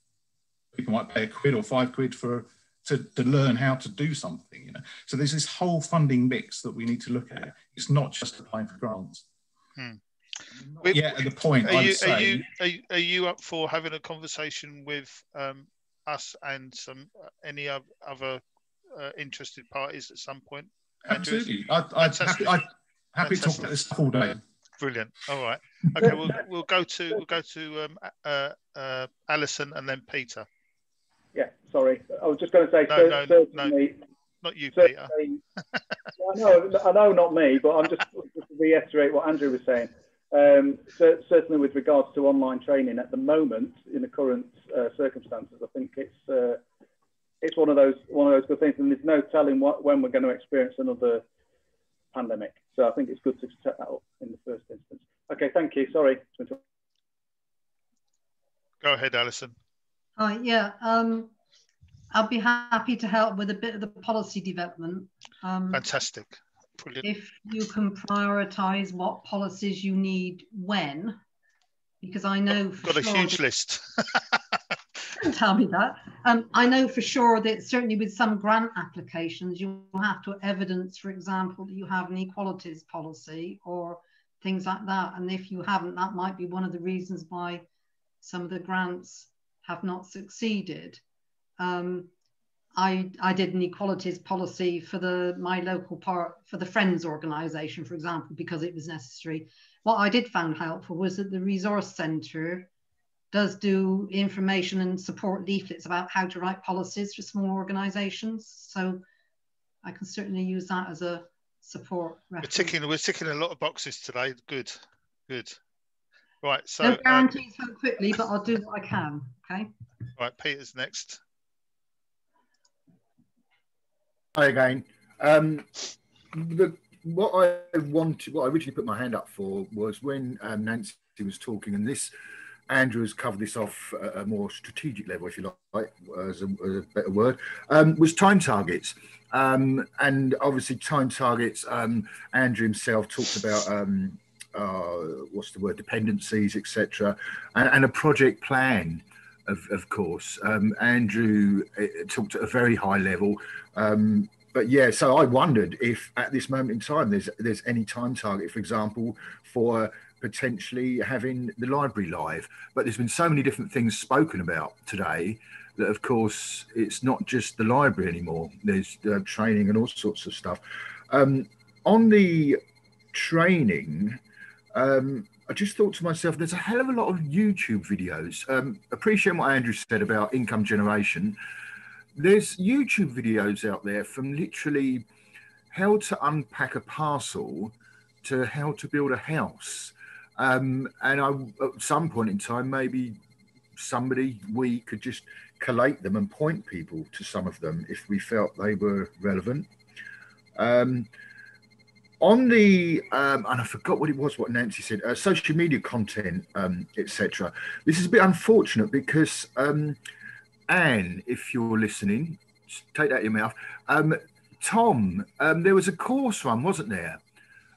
[SPEAKER 8] People might pay £1 or £5 to learn how to do something. You know, so there's this whole funding mix that we need to look at. It's not just applying for grants. Yeah, at the point.
[SPEAKER 1] Are you up for having a conversation with us and any other interested parties at some point?
[SPEAKER 8] Absolutely. I'd happy to talk about this all day.
[SPEAKER 1] Brilliant. All right. Okay. We'll go to Alison and then Peter.
[SPEAKER 7] Yeah. Sorry, I was just going to say.
[SPEAKER 1] No, not you, Peter.
[SPEAKER 7] I know, not me, but I'm just to reiterate what Andrew was saying. Certainly, with regards to online training at the moment, in the current circumstances, I think it's one of those good things, and there's no telling when we're going to experience another pandemic. So I think it's good to set that up in the first instance. Okay, thank you. Sorry.
[SPEAKER 1] Go ahead, Alison.
[SPEAKER 11] Yeah, I'll be happy to help with a bit of the policy development.
[SPEAKER 1] Fantastic. Brilliant.
[SPEAKER 11] If you can prioritise what policies you need when, because I know for sure... Got
[SPEAKER 1] a huge list.
[SPEAKER 11] Don't tell me that. I know for sure that certainly with some grant applications, you will have to evidence, for example, that you have an equalities policy or things like that. And if you haven't, that might be one of the reasons why some of the grants have not succeeded. I did an equalities policy for my local part, for the Friends organisation, for example, because it was necessary. What I did find helpful was that the Resource Centre does do information and support leaflets about how to write policies for small organisations. So I can certainly use that as a support reference.
[SPEAKER 1] We're ticking a lot of boxes today. Good. Right, so...
[SPEAKER 11] No guarantees so quickly, but I'll do what I can, okay?
[SPEAKER 1] Right, Peter's next.
[SPEAKER 6] Hi again. What I originally put my hand up for was when Nancy was talking, and Andrew has covered this off at a more strategic level, if you like, as a better word, was time targets. And obviously time targets, Andrew himself talked about, dependencies, etc., and a project plan, of course. Andrew talked at a very high level. But yeah, so I wondered if at this moment in time there's any time target, for example, for potentially having the library live. But there's been so many different things spoken about today that, of course, it's not just the library anymore. There's training and all sorts of stuff. On the training, I just thought to myself, there's a hell of a lot of YouTube videos. Appreciating what Andrew said about income generation. There's YouTube videos out there from literally how to unpack a parcel to how to build a house. And at some point in time, maybe we could just collate them and point people to some of them if we felt they were relevant. On the, and I forgot what it was, what Nancy said, social media content, etc. This is a bit unfortunate because, Anne, if you're listening, take that out of your mouth. Tom, there was a course run, wasn't there?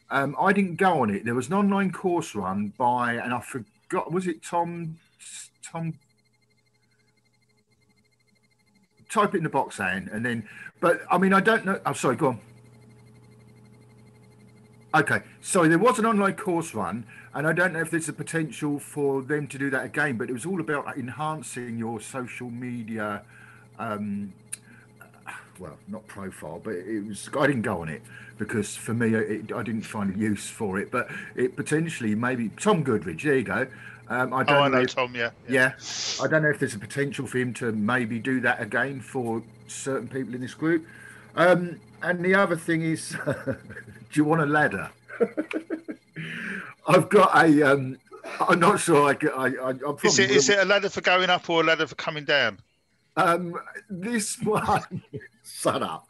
[SPEAKER 6] I didn't go on it. There was an online course run by, and I forgot, was it Tom? Type it in the box, Anne, and then, but I mean, I don't know. I'm sorry, go on. Okay, so there was an online course run, and I don't know if there's a potential for them to do that again, but it was all about enhancing your social media, well, not profile, but it was, I didn't go on it because for me, I didn't find a use for it, but it potentially, maybe, Tom Goodridge, there you go. I don't know
[SPEAKER 1] Tom, yeah.
[SPEAKER 6] I don't know if there's a potential for him to maybe do that again for certain people in this group. And the other thing is, do you want a ladder? I've got a, I'm not sure.
[SPEAKER 1] Is it a ladder for going up or a ladder for coming down?
[SPEAKER 6] This one, shut up.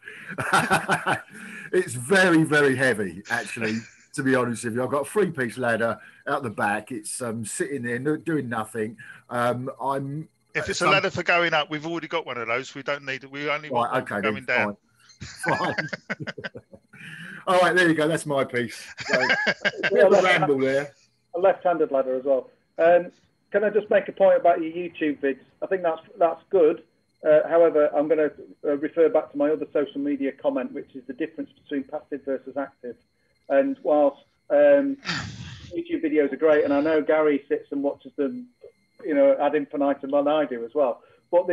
[SPEAKER 6] It's very, very heavy, actually, to be honest with you. I've got a 3-piece ladder out the back. It's sitting there doing nothing.
[SPEAKER 1] If it's a ladder for going up, we've already got one of those. We don't need it. We only want one for going down.
[SPEAKER 6] Fine. All right, there you go. That's my piece. So, a ramble there.
[SPEAKER 7] A left-handed ladder as well. Can I just make a point about your YouTube vids? I think that's good. However, I'm going to refer back to my other social media comment, which is the difference between passive versus active. And whilst YouTube videos are great, and I know Garry sits and watches them, you know, ad infinitum, and I do as well. But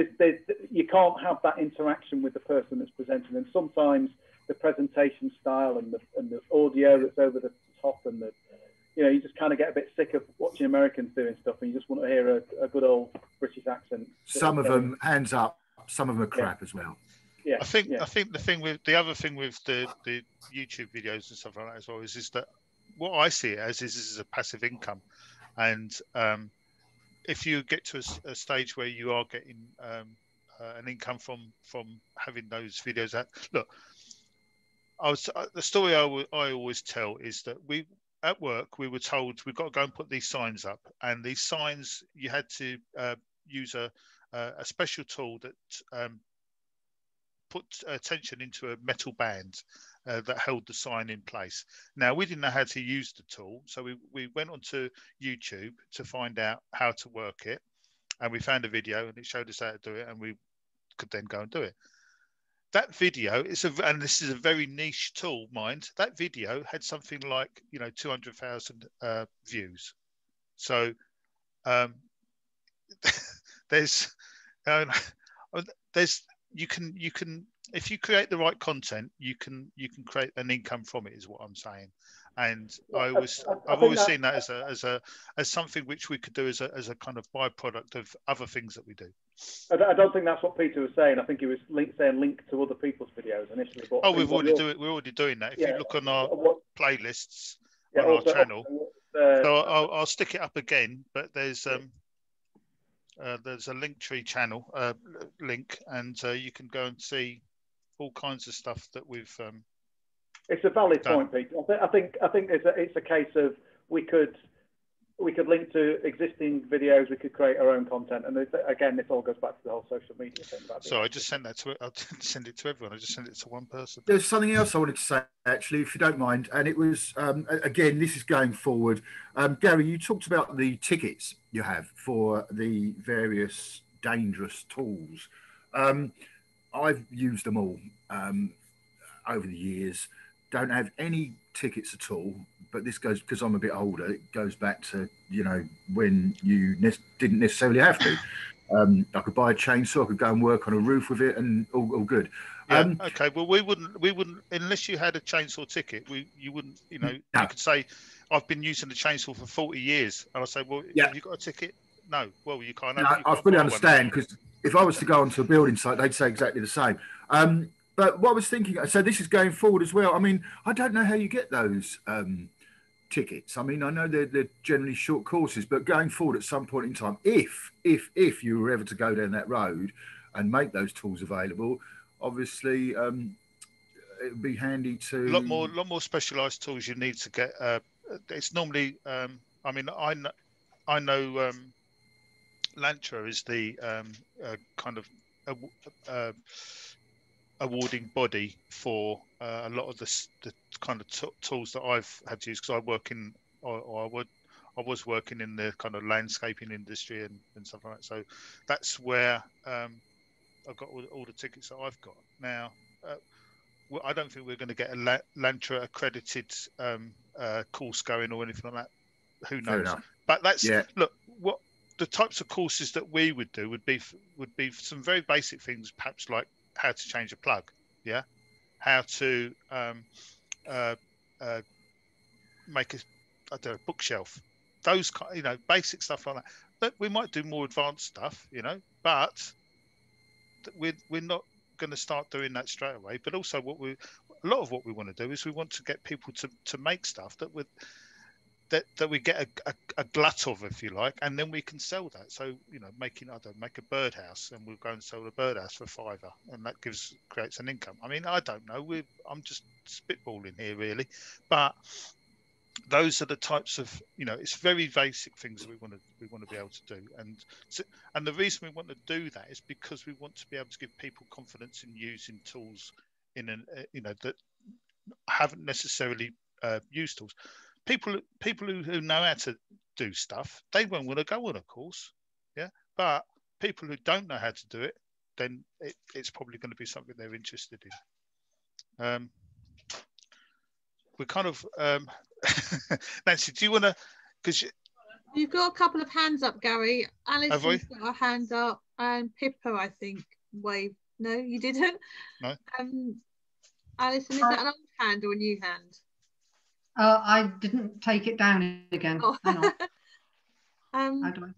[SPEAKER 7] you can't have that interaction with the person that's presenting, and sometimes the presentation style and the audio that's over the top, and you just kind of get a bit sick of watching Americans doing stuff, and you just want to hear a good old British accent.
[SPEAKER 6] Some of them, hands up, some of them are crap as well.
[SPEAKER 1] I think the other thing with the YouTube videos and stuff like that as well is that what I see it as is this is a passive income, and if you get to a stage where you are getting an income from having those videos out, look, the story I always tell is that at work we were told we've got to go and put these signs up, and these signs you had to use a special tool that put tension into a metal band that held the sign in place. Now, we didn't know how to use the tool, so we went onto YouTube to find out how to work it, and we found a video and it showed us how to do it, and we could then go and do it. That video and this is a very niche tool, mind. That video had something like 200,000 views. So there's you can if you create the right content, you can create an income from it, is what I'm saying. And I've always seen that as something which we could do as a kind of byproduct of other things that we do.
[SPEAKER 7] I don't think that's what Peter was saying. I think he was saying link to other people's videos initially. But
[SPEAKER 1] we're already doing that. If you look on our playlists on our channel, so I'll stick it up again. But there's a Linktree channel link, and you can go and see all kinds of stuff that we've.
[SPEAKER 7] It's a valid point, Peter. I think it's a case of we could link to existing videos. We could create our own content, and again, this all goes back to the whole social media thing.
[SPEAKER 1] So I just sent that to. I didn't send it to everyone. I just sent it to one person.
[SPEAKER 6] There's something else I wanted to say, actually, if you don't mind, and it was again, this is going forward. Garry, you talked about the tickets you have for the various dangerous tools. I've used them all over the years. Don't have any tickets at all, but this goes, because I'm a bit older, it goes back to when you didn't necessarily have to. I could buy a chainsaw, I could go and work on a roof with it, and all good.
[SPEAKER 1] Okay, well, we wouldn't unless you had a chainsaw ticket. You wouldn't, you could say I've been using the chainsaw for 40 years, and I say, well, have you got a ticket? No. Well, you can't.
[SPEAKER 6] I fully understand, because if I was to go onto a building site, they'd say exactly the same. But what I was thinking, so this is going forward as well. I mean, I don't know how you get those tickets? I mean, I know they're generally short courses, but going forward at some point in time, if you were ever to go down that road and make those tools available, obviously it would be handy to
[SPEAKER 1] a lot more specialised tools you need to get. It's normally, I mean, I know Lantra is the kind of awarding body for a lot of the kind of tools that I've had to use, because I was working in the kind of landscaping industry and stuff like that. So that's where I've got all the tickets that I've got now. Well, I don't think we're going to get a Lantra accredited course going or anything like that. Who knows? But that's look, what the types of courses that we would do would be some very basic things, perhaps like how to change a plug, how to make a bookshelf, those basic stuff like that. But we might do more advanced stuff, but we're not going to start doing that straight away. But also, a lot of what we want to do is we want to get people to make stuff that we get a glut of, if you like, and then we can sell that. So make a birdhouse, and we'll go and sell the birdhouse for £5, and that creates an income. I mean, I don't know. I'm just spitballing here, really, but those are the types of it's very basic things that we want to be able to do, and the reason we want to do that is because we want to be able to give people confidence in using tools that haven't necessarily used tools. People who know how to do stuff, they won't want to go on a course, but people who don't know how to do it, then it's probably going to be something they're interested in. We're kind of Nancy, do you want to? Because
[SPEAKER 5] you've got a couple of hands up, Gary. Alice has got a hand up, and Pippa, I think, waved. No, you didn't. No. Alison, is that an old hand or a new hand?
[SPEAKER 11] I didn't take it down again.
[SPEAKER 5] Oh.
[SPEAKER 11] Hang on. How do I?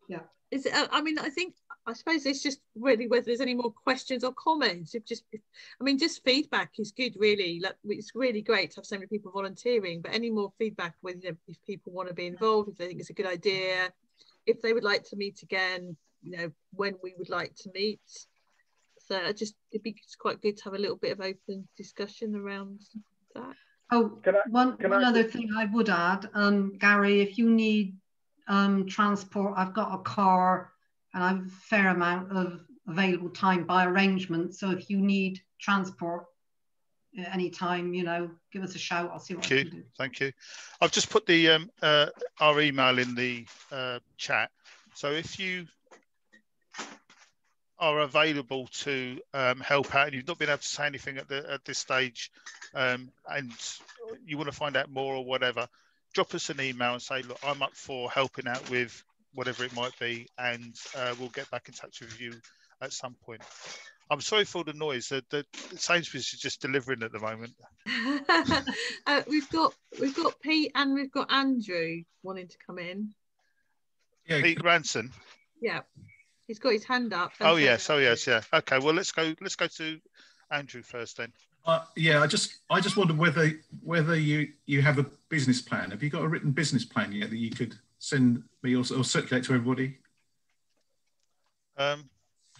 [SPEAKER 11] Yeah.
[SPEAKER 5] Is it? I mean, I suppose it's just really whether there's any more questions or comments. Just feedback is good, really. Like, it's really great to have so many people volunteering. But any more feedback, whether if people want to be involved, if they think it's a good idea, if they would like to meet again, when we would like to meet. So it'd be quite good to have a little bit of open discussion around that.
[SPEAKER 11] Oh, one other thing I would add, Gary, if you need transport, I've got a car and I have a fair amount of available time by arrangement. So if you need transport at any time, give us a shout. I'll see what I can do.
[SPEAKER 1] Thank you. I've just put the our email in the chat. So if you are available to help out, and you've not been able to say anything at this stage, and you want to find out more or whatever, drop us an email and say, look, I'm up for helping out with whatever it might be, and we'll get back in touch with you at some point. I'm sorry for the noise. The Sainsbury's is just delivering at the moment.
[SPEAKER 5] We've got Pete and we've got Andrew wanting to come in.
[SPEAKER 1] Yeah, Pete Ranson.
[SPEAKER 5] Yeah, he's got his hand up.
[SPEAKER 1] Oh yes, yeah. Okay, well let's go to Andrew first then.
[SPEAKER 8] Yeah, I just wondered whether you have a business plan. Have you got a written business plan yet that you could send me or circulate to everybody?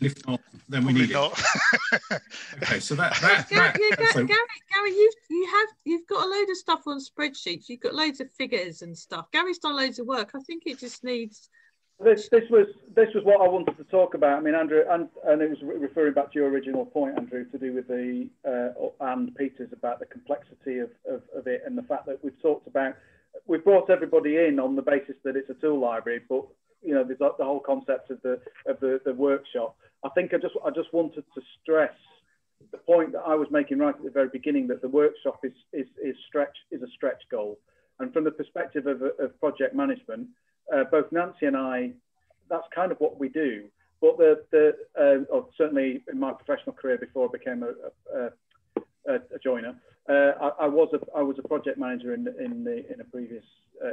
[SPEAKER 8] If not, then we need it. Okay, so
[SPEAKER 5] Gary, you've got a load of stuff on spreadsheets. You've got loads of figures and stuff. Gary's done loads of work. I think it just needs.
[SPEAKER 7] This was what I wanted to talk about. I mean, Andrew, and it was referring back to your original point, Andrew, to do with the and Peter's about the complexity of it, and the fact that we've brought everybody in on the basis that it's a tool library, but there's the whole concept of the workshop. I think I just wanted to stress the point that I was making right at the very beginning, that the workshop is a stretch goal, and from the perspective of project management. Both Nancy and I, that's kind of what we do. But certainly in my professional career before I became a joiner, I was a project manager in a previous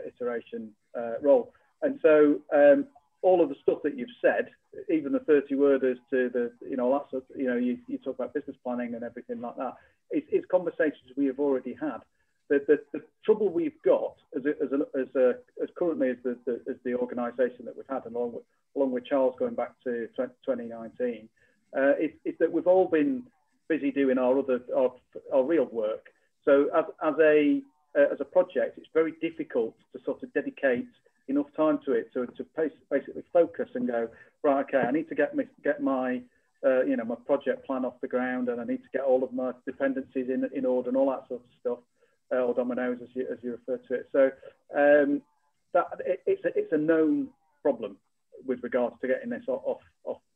[SPEAKER 7] iteration role, and so all of the stuff that you've said, even the 30-worders to the that sort of, you talk about business planning and everything like that, it's conversations we have already had. The trouble we've got as currently as the organisation that we've had, and along with Charles going back to 2019, is that we've all been busy doing our real work. So as a project, it's very difficult to sort of dedicate enough time to it to basically focus and go, right, okay, I need to get my my project plan off the ground, and I need to get all of my dependencies in order and all that sort of stuff, or dominoes as you refer to it. So it's a known problem with regards to getting this off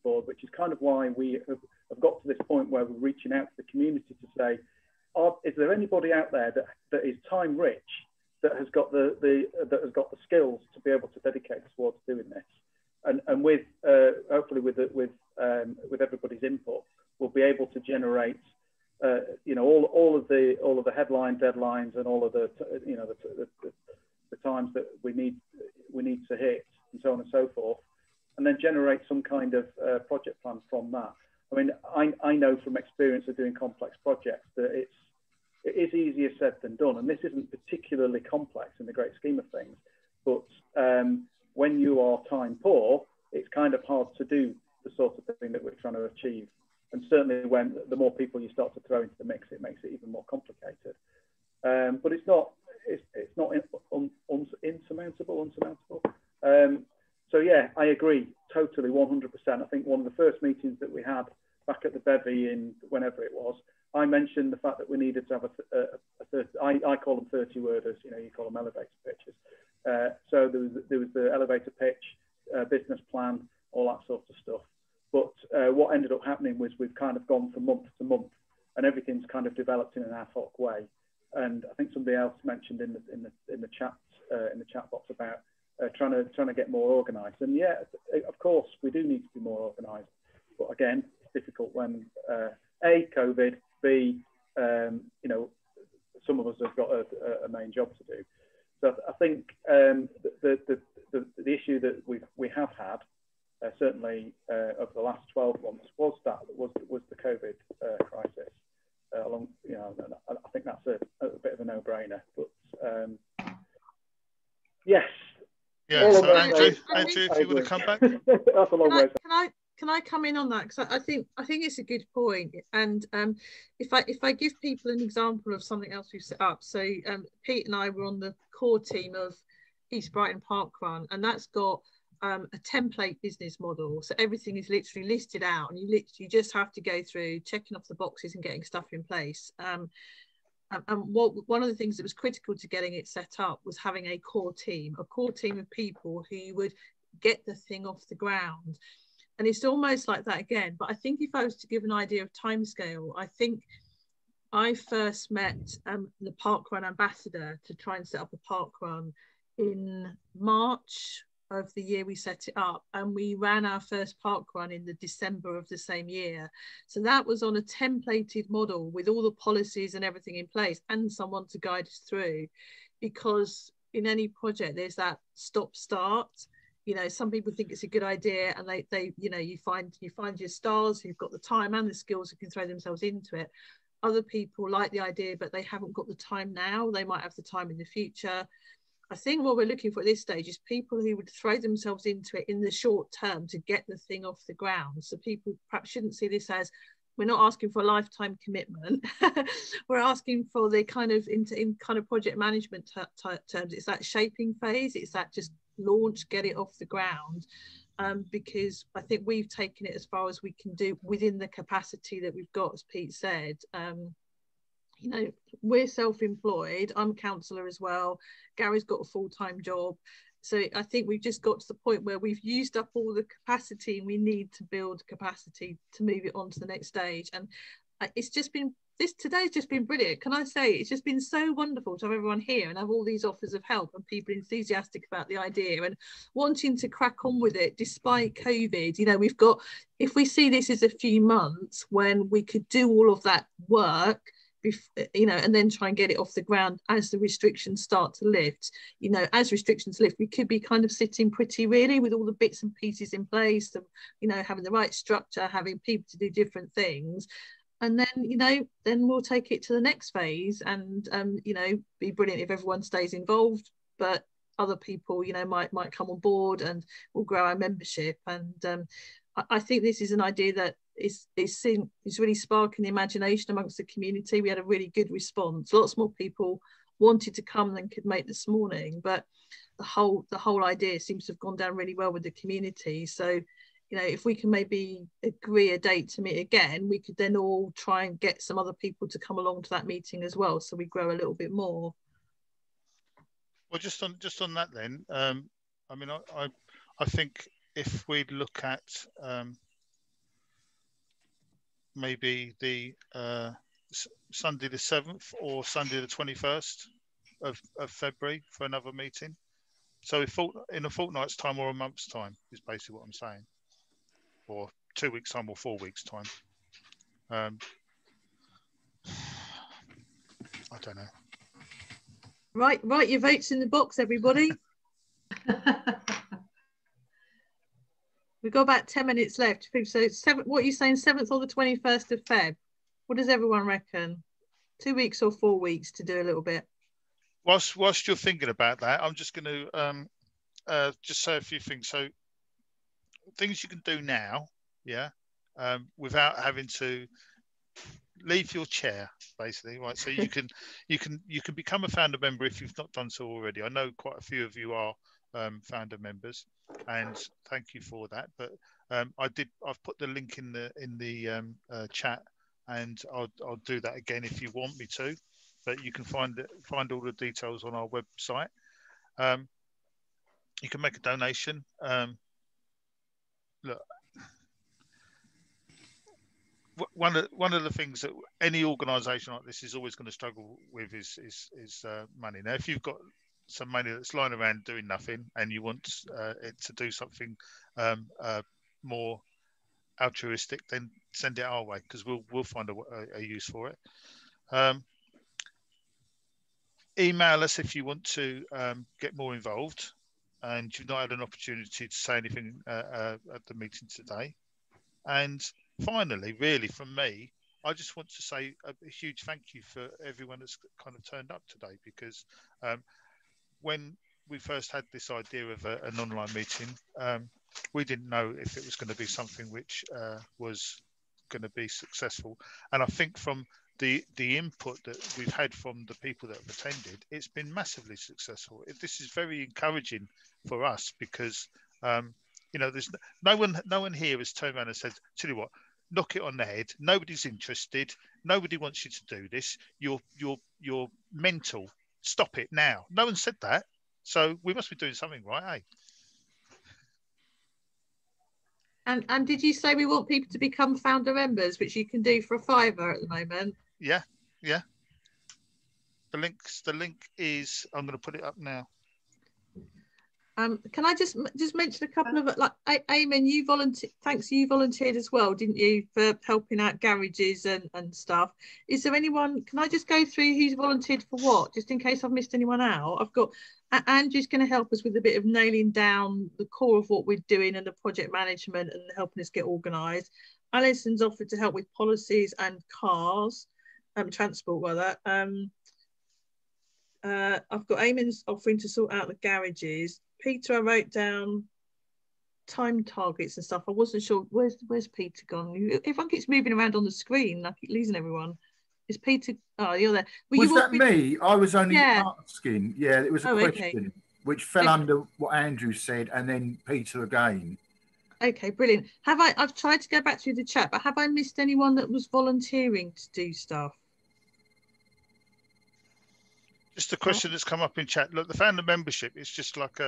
[SPEAKER 7] board, which is kind of why we have got to this point where we're reaching out to the community to say, is there anybody out there that is time rich, that has got the skills to be able to dedicate towards doing this, and with hopefully with everybody's input, we'll be able to generate all of the headline deadlines and all of the times that we need to hit, and so on and so forth, and then generate some kind of project plan from that. I mean, I know from experience of doing complex projects that it is easier said than done, and this isn't particularly complex in the great scheme of things, but when you are time poor, it's kind of hard to do the sort of thing that we're trying to achieve. And certainly when the more people you start to throw into the mix, it makes it even more complicated. But it's not insurmountable. So yeah, I agree totally, 100%. I think one of the first meetings that we had back at the Bevy in whenever it was, I mentioned the fact that we needed to have I call them 30-worders, you call them elevator pitches. So there was the elevator pitch, business plan, all that sort of stuff. But what ended up happening was we've kind of gone from month to month, and everything's kind of developed in an ad hoc way. And I think somebody else mentioned in the chat box about trying to get more organised. And yeah, of course we do need to be more organised. But again, it's difficult when A, COVID, B, some of us have got a main job to do. So I think the issue that we have had certainly over the last 12 months was the COVID crisis. I think that's a bit of a no-brainer. But yes.
[SPEAKER 1] Yeah. So Andrew, if you want to come back.
[SPEAKER 7] That's a long way.
[SPEAKER 5] Can I come in on that? Because I think it's a good point. And if I give people an example of something else we've set up. So Pete and I were on the core team of East Brighton Park Run, and that's got a template business model. So everything is literally listed out, and you just have to go through checking off the boxes and getting stuff in place. And one of the things that was critical to getting it set up was having a core team of people who would get the thing off the ground. And it's almost like that again. But I think if I was to give an idea of timescale, I think I first met the Parkrun ambassador to try and set up a parkrun in March of the year we set it up, and we ran our first parkrun in the December of the same year. So that was on a templated model with all the policies and everything in place, and someone to guide us through, because in any project there's that stop start. Some people think it's a good idea, and they you find your stars who've got the time and the skills who can throw themselves into it. Other people like the idea, but they haven't got the time now. They might have the time in the future. I think what we're looking for at this stage is people who would throw themselves into it in the short term to get the thing off the ground. So people perhaps shouldn't see this as, we're not asking for a lifetime commitment. We're asking for the kind of in kind of project management terms. It's that shaping phase. It's that just launch, get it off the ground. Because I think we've taken it as far as we can do within the capacity that we've got, as Pete said. We're self-employed. I'm a counsellor as well. Gary's got a full-time job. So I think we've just got to the point where we've used up all the capacity, and we need to build capacity to move it on to the next stage. And it's just been, today's just been brilliant. Can I say, it's just been so wonderful to have everyone here and have all these offers of help and people enthusiastic about the idea and wanting to crack on with it despite COVID. We've got, if we see this as a few months when we could do all of that work, and then try and get it off the ground as the restrictions start to lift. As restrictions lift, we could be kind of sitting pretty really with all the bits and pieces in place, having the right structure, having people to do different things. and then, you know, then we'll take it to the next phase, and you know, be brilliant if everyone stays involved, but other people, you know, might come on board, and we'll grow our membership. And I think this is an idea that is really sparking the imagination amongst the community. We had a really good response. Lots more people wanted to come than could make this morning, but the whole idea seems to have gone down really well with the community. So, you know, if we can maybe agree a date to meet again, we could then all try and get some other people to come along to that meeting as well, so we grow a little bit more.
[SPEAKER 1] Well, just on that then, I mean, I think if we look at maybe the Sunday the 7th or Sunday the 21st of February for another meeting. So in a fortnight's time or a month's time is basically what I'm saying, or 2 weeks time or 4 weeks time. I don't know.
[SPEAKER 5] Right, your votes in the box, everybody. We've got about 10 minutes left. So what are you saying, 7th or the 21st of Feb? What does everyone reckon? 2 weeks or 4 weeks to do a little bit?
[SPEAKER 1] Whilst you're thinking about that, I'm just going to just say a few things. So things you can do now, yeah, without having to leave your chair, basically, right? So you can become a founder member if you've not done so already. I know quite a few of you are founder members, and thank you for that. But I've put the link in the chat, and I'll do that again if you want me to. But you can find all the details on our website. You can make a donation. Look, one of the things that any organisation like this is always going to struggle with is money. Now, if you've got some money that's lying around doing nothing, and you want it to do something more altruistic, then send it our way, because we'll find a use for it. Email us if you want to get more involved, and you've not had an opportunity to say anything at the meeting today. And finally, really from me, I just want to say a huge thank you for everyone that's kind of turned up today, because when we first had this idea of an online meeting, we didn't know if it was going to be something which was going to be successful. And I think from the input that we've had from the people that have attended, it's been massively successful. This is very encouraging for us, because you know, there's no one here has turned around and said, "Tell you what, knock it on the head. Nobody's interested. Nobody wants you to do this. You're mental. Stop it now." No one said that. So we must be doing something right, eh?
[SPEAKER 5] And did you say we want people to become founder members, which you can do for £5 at the moment?
[SPEAKER 1] Yeah. The link is, I'm going to put it up now.
[SPEAKER 5] Can I just mention a couple of, like, Eamon, you volunteered as well, didn't you, for helping out garages and stuff? Is there anyone, can I just go through who's volunteered for what, just in case I've missed anyone out? I've got Andrew's going to help us with a bit of nailing down the core of what we're doing and the project management and helping us get organised. Alison's offered to help with policies and cars, transport rather. I've got Eamon's offering to sort out the garages. Peter, I wrote down time targets and stuff. I wasn't sure. Where's Peter gone? Everyone keeps moving around on the screen. I keep losing everyone. Is Peter? Oh, you're there.
[SPEAKER 6] Was that me? I was only asking. Yeah, it was a question which fell under what Andrew said, and then Peter again.
[SPEAKER 5] Okay, brilliant. I've tried to go back through the chat, but have I missed anyone that was volunteering to do stuff?
[SPEAKER 1] Just a question that's come up in chat. Look, the founder membership is just like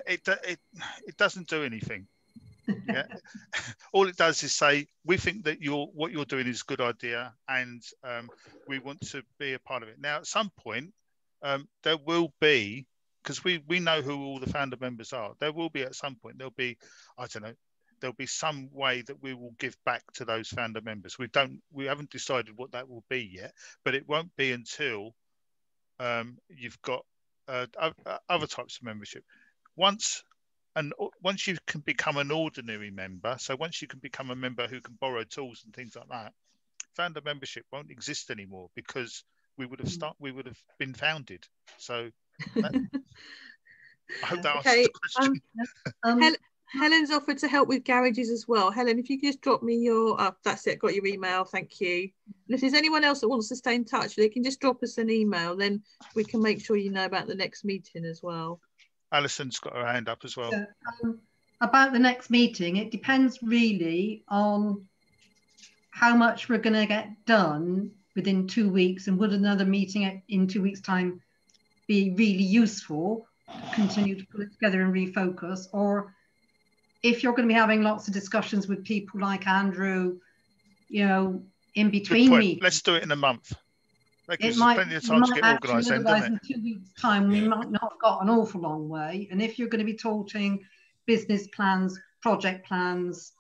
[SPEAKER 1] it doesn't do anything. Yeah. All it does is say, we think that what you're doing is a good idea, and we want to be a part of it. Now, at some point, there will be, because we know who all the founder members are, there will be at some point, there'll be, I don't know, there'll be some way that we will give back to those founder members. We haven't decided what that will be yet, but it won't be until you've got other types of membership. Once and once you can become an ordinary member, so once you can become a member who can borrow tools and things like that, founder membership won't exist anymore, because we would have been founded. So that, I hope that answers the question.
[SPEAKER 5] Helen's offered to help with garages as well. Helen, if you could just drop me your, that's it, got your email, thank you. And if there's anyone else that wants to stay in touch, they can just drop us an email, then we can make sure you know about the next meeting as well.
[SPEAKER 1] Alison's got her hand up as well.
[SPEAKER 11] So, about the next meeting, it depends really on how much we're going to get done within 2 weeks, and would another meeting in 2 weeks' time be really useful to continue to put it together and refocus, or if you're going to be having lots of discussions with people like Andrew, you know, in between meetings.
[SPEAKER 1] Let's do it in a month. That gives
[SPEAKER 11] us
[SPEAKER 1] plenty of time to get organised, then, doesn't it?
[SPEAKER 11] In 2 weeks' time, we might not have got an awful long way. And if you're going to be talking business plans, project plans,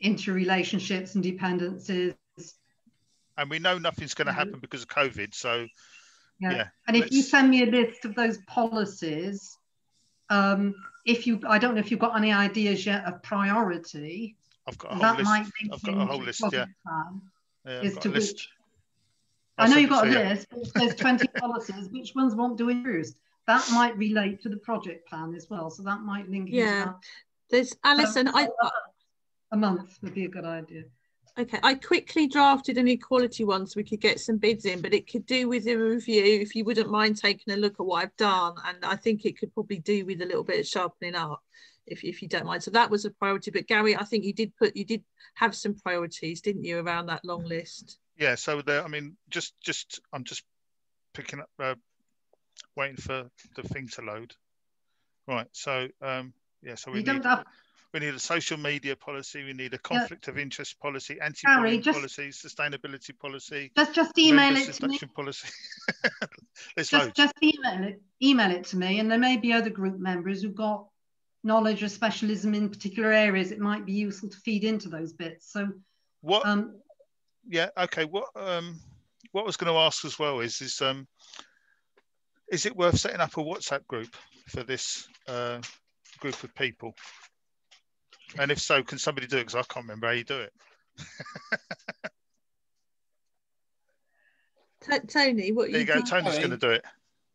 [SPEAKER 11] interrelationships and dependencies. And
[SPEAKER 1] we know nothing's going to happen because of COVID, so yeah.
[SPEAKER 11] And if you send me a list of those policies, I don't know if you've got any ideas yet of priority.
[SPEAKER 1] I've got a whole list. I've got a whole list, yeah.
[SPEAKER 11] I've got a list. I know you've got a list, but if there's 20 policies, which ones won't do it first? That might relate to the project plan as well, so that might link into that.
[SPEAKER 5] There's Alison.
[SPEAKER 11] A month would be a good idea.
[SPEAKER 5] Okay, I quickly drafted an equality one so we could get some bids in, but it could do with a review, if you wouldn't mind taking a look at what I've done, and I think it could probably do with a little bit of sharpening up, if you don't mind. So that was a priority. But Gary, I think you did have some priorities, didn't you, around that long list?
[SPEAKER 1] Yeah. So there, I mean, I'm just picking up, waiting for the thing to load. Right. So yeah. So we need a social media policy. We need a conflict of interest policy, anti-bullying policy, sustainability policy.
[SPEAKER 11] Just email it to me.
[SPEAKER 1] Policy.
[SPEAKER 11] just email it to me, and there may be other group members who've got knowledge or specialism in particular areas. It might be useful to feed into those bits. So
[SPEAKER 1] what? Yeah. Okay. What I was going to ask as well is it worth setting up a WhatsApp group for this group of people? And if so, can somebody do it? Because I can't remember how you do it.
[SPEAKER 5] Tony, what
[SPEAKER 1] there you go. Tony's going to do it.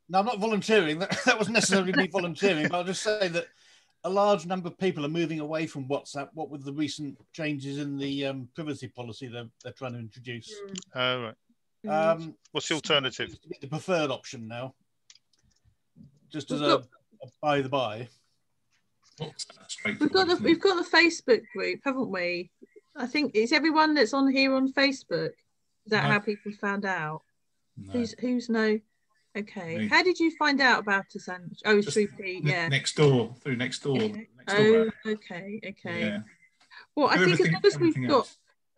[SPEAKER 12] No, I'm not volunteering. That wasn't necessarily me volunteering, but I'll just say that a large number of people are moving away from WhatsApp, what with the recent changes in the privacy policy they're trying to introduce.
[SPEAKER 1] Oh, right. What's the alternative?
[SPEAKER 12] The preferred option now. Just as a by the by.
[SPEAKER 5] We've got the Facebook group, haven't we? I think it's everyone that's on here on Facebook. Is that how people found out? No. Who's no? Okay. Me. How did you find out about us? Oh, through Pete. Yeah.
[SPEAKER 8] Next door. Through next door.
[SPEAKER 5] Oh, okay. Yeah. Well, I think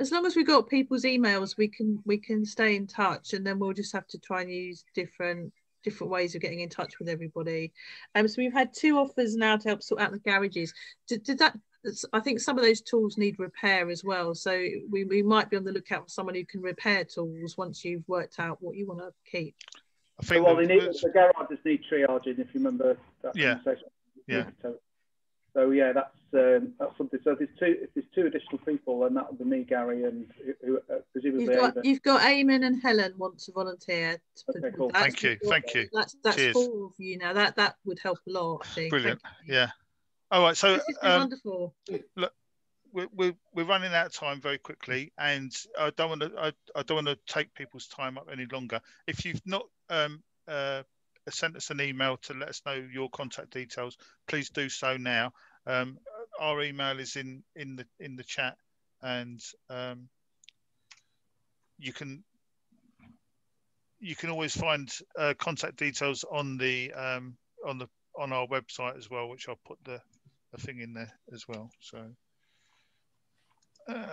[SPEAKER 5] as long as we've got people's emails, we can stay in touch, and then we'll just have to try and use different ways of getting in touch with everybody. So we've had 2 offers now to help sort out the garages. I think some of those tools need repair as well, so we might be on the lookout for someone who can repair tools once you've worked out what you want to keep.
[SPEAKER 7] I think the garages need triaging, if you remember that conversation.
[SPEAKER 1] Yeah.
[SPEAKER 7] So yeah, that's something. So if there's 2 additional people, then that would be me, Gary, and who presumably
[SPEAKER 5] you've got Eamon and Helen want to volunteer.
[SPEAKER 7] Okay, cool.
[SPEAKER 1] Thank you.
[SPEAKER 5] That's 4 of you now. That would help a lot, I think.
[SPEAKER 1] Brilliant. Yeah. All right. So
[SPEAKER 5] this is wonderful.
[SPEAKER 1] Look, we're running out of time very quickly, and I don't want to take people's time up any longer. If you've not sent us an email to let us know your contact details, please do so now. Our email is in the chat, and you can always find contact details on our website as well, which I'll put the thing in there as well. So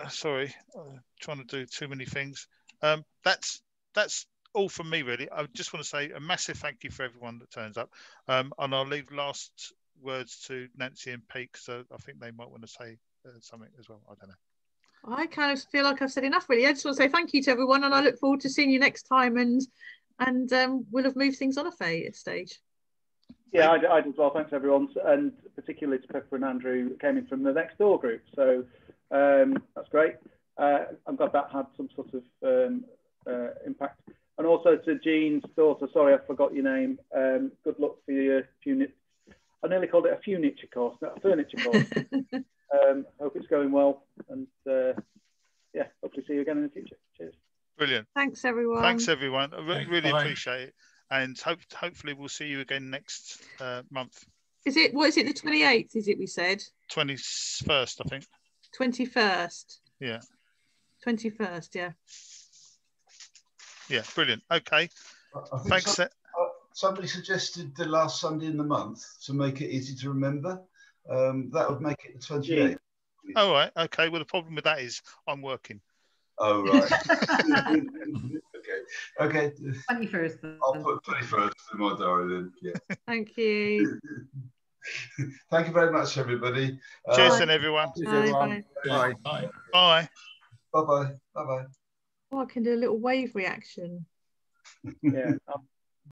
[SPEAKER 1] sorry, I'm trying to do too many things. That's all from me, really. I just want to say a massive thank you for everyone that turns up, and I'll leave last words to Nancy and Pete, so I think they might want to say something as well. I don't know.
[SPEAKER 5] I kind of feel like I've said enough, really. I just want to say thank you to everyone, and I look forward to seeing you next time, and we'll have moved things on a stage.
[SPEAKER 7] Yeah, I did as well. Thanks, everyone, and particularly to Pippa and Andrew, who came in from the next door group. So that's great. I'm glad that had some sort of impact. And also to Jean's daughter, sorry, I forgot your name. Good luck for your I nearly called it a furniture course, not a furniture course. Hope it's going well. And yeah, hopefully see you again in the future. Cheers.
[SPEAKER 1] Brilliant.
[SPEAKER 5] Thanks, everyone.
[SPEAKER 1] Thanks, everyone. I really appreciate it. And hopefully we'll see you again next month.
[SPEAKER 5] What is it, the 28th, is it we said?
[SPEAKER 1] 21st, I think.
[SPEAKER 5] 21st.
[SPEAKER 1] Yeah.
[SPEAKER 5] 21st, yeah.
[SPEAKER 1] Yeah, brilliant. Okay. Thanks.
[SPEAKER 10] Somebody suggested the last Sunday in the month to make it easy to remember. That would make it the 28th.
[SPEAKER 1] All right. Okay. Well, the problem with that is I'm working.
[SPEAKER 10] Oh, right. Okay.
[SPEAKER 11] 21st.
[SPEAKER 10] I'll put 21st in my diary then. Yeah.
[SPEAKER 5] Thank you.
[SPEAKER 10] Thank you very much, everybody.
[SPEAKER 1] Cheers, then, everyone.
[SPEAKER 5] Bye.
[SPEAKER 6] Bye.
[SPEAKER 1] Bye.
[SPEAKER 10] Bye-bye. Bye-bye.
[SPEAKER 5] Oh, I can do a little wave reaction.
[SPEAKER 7] Yeah.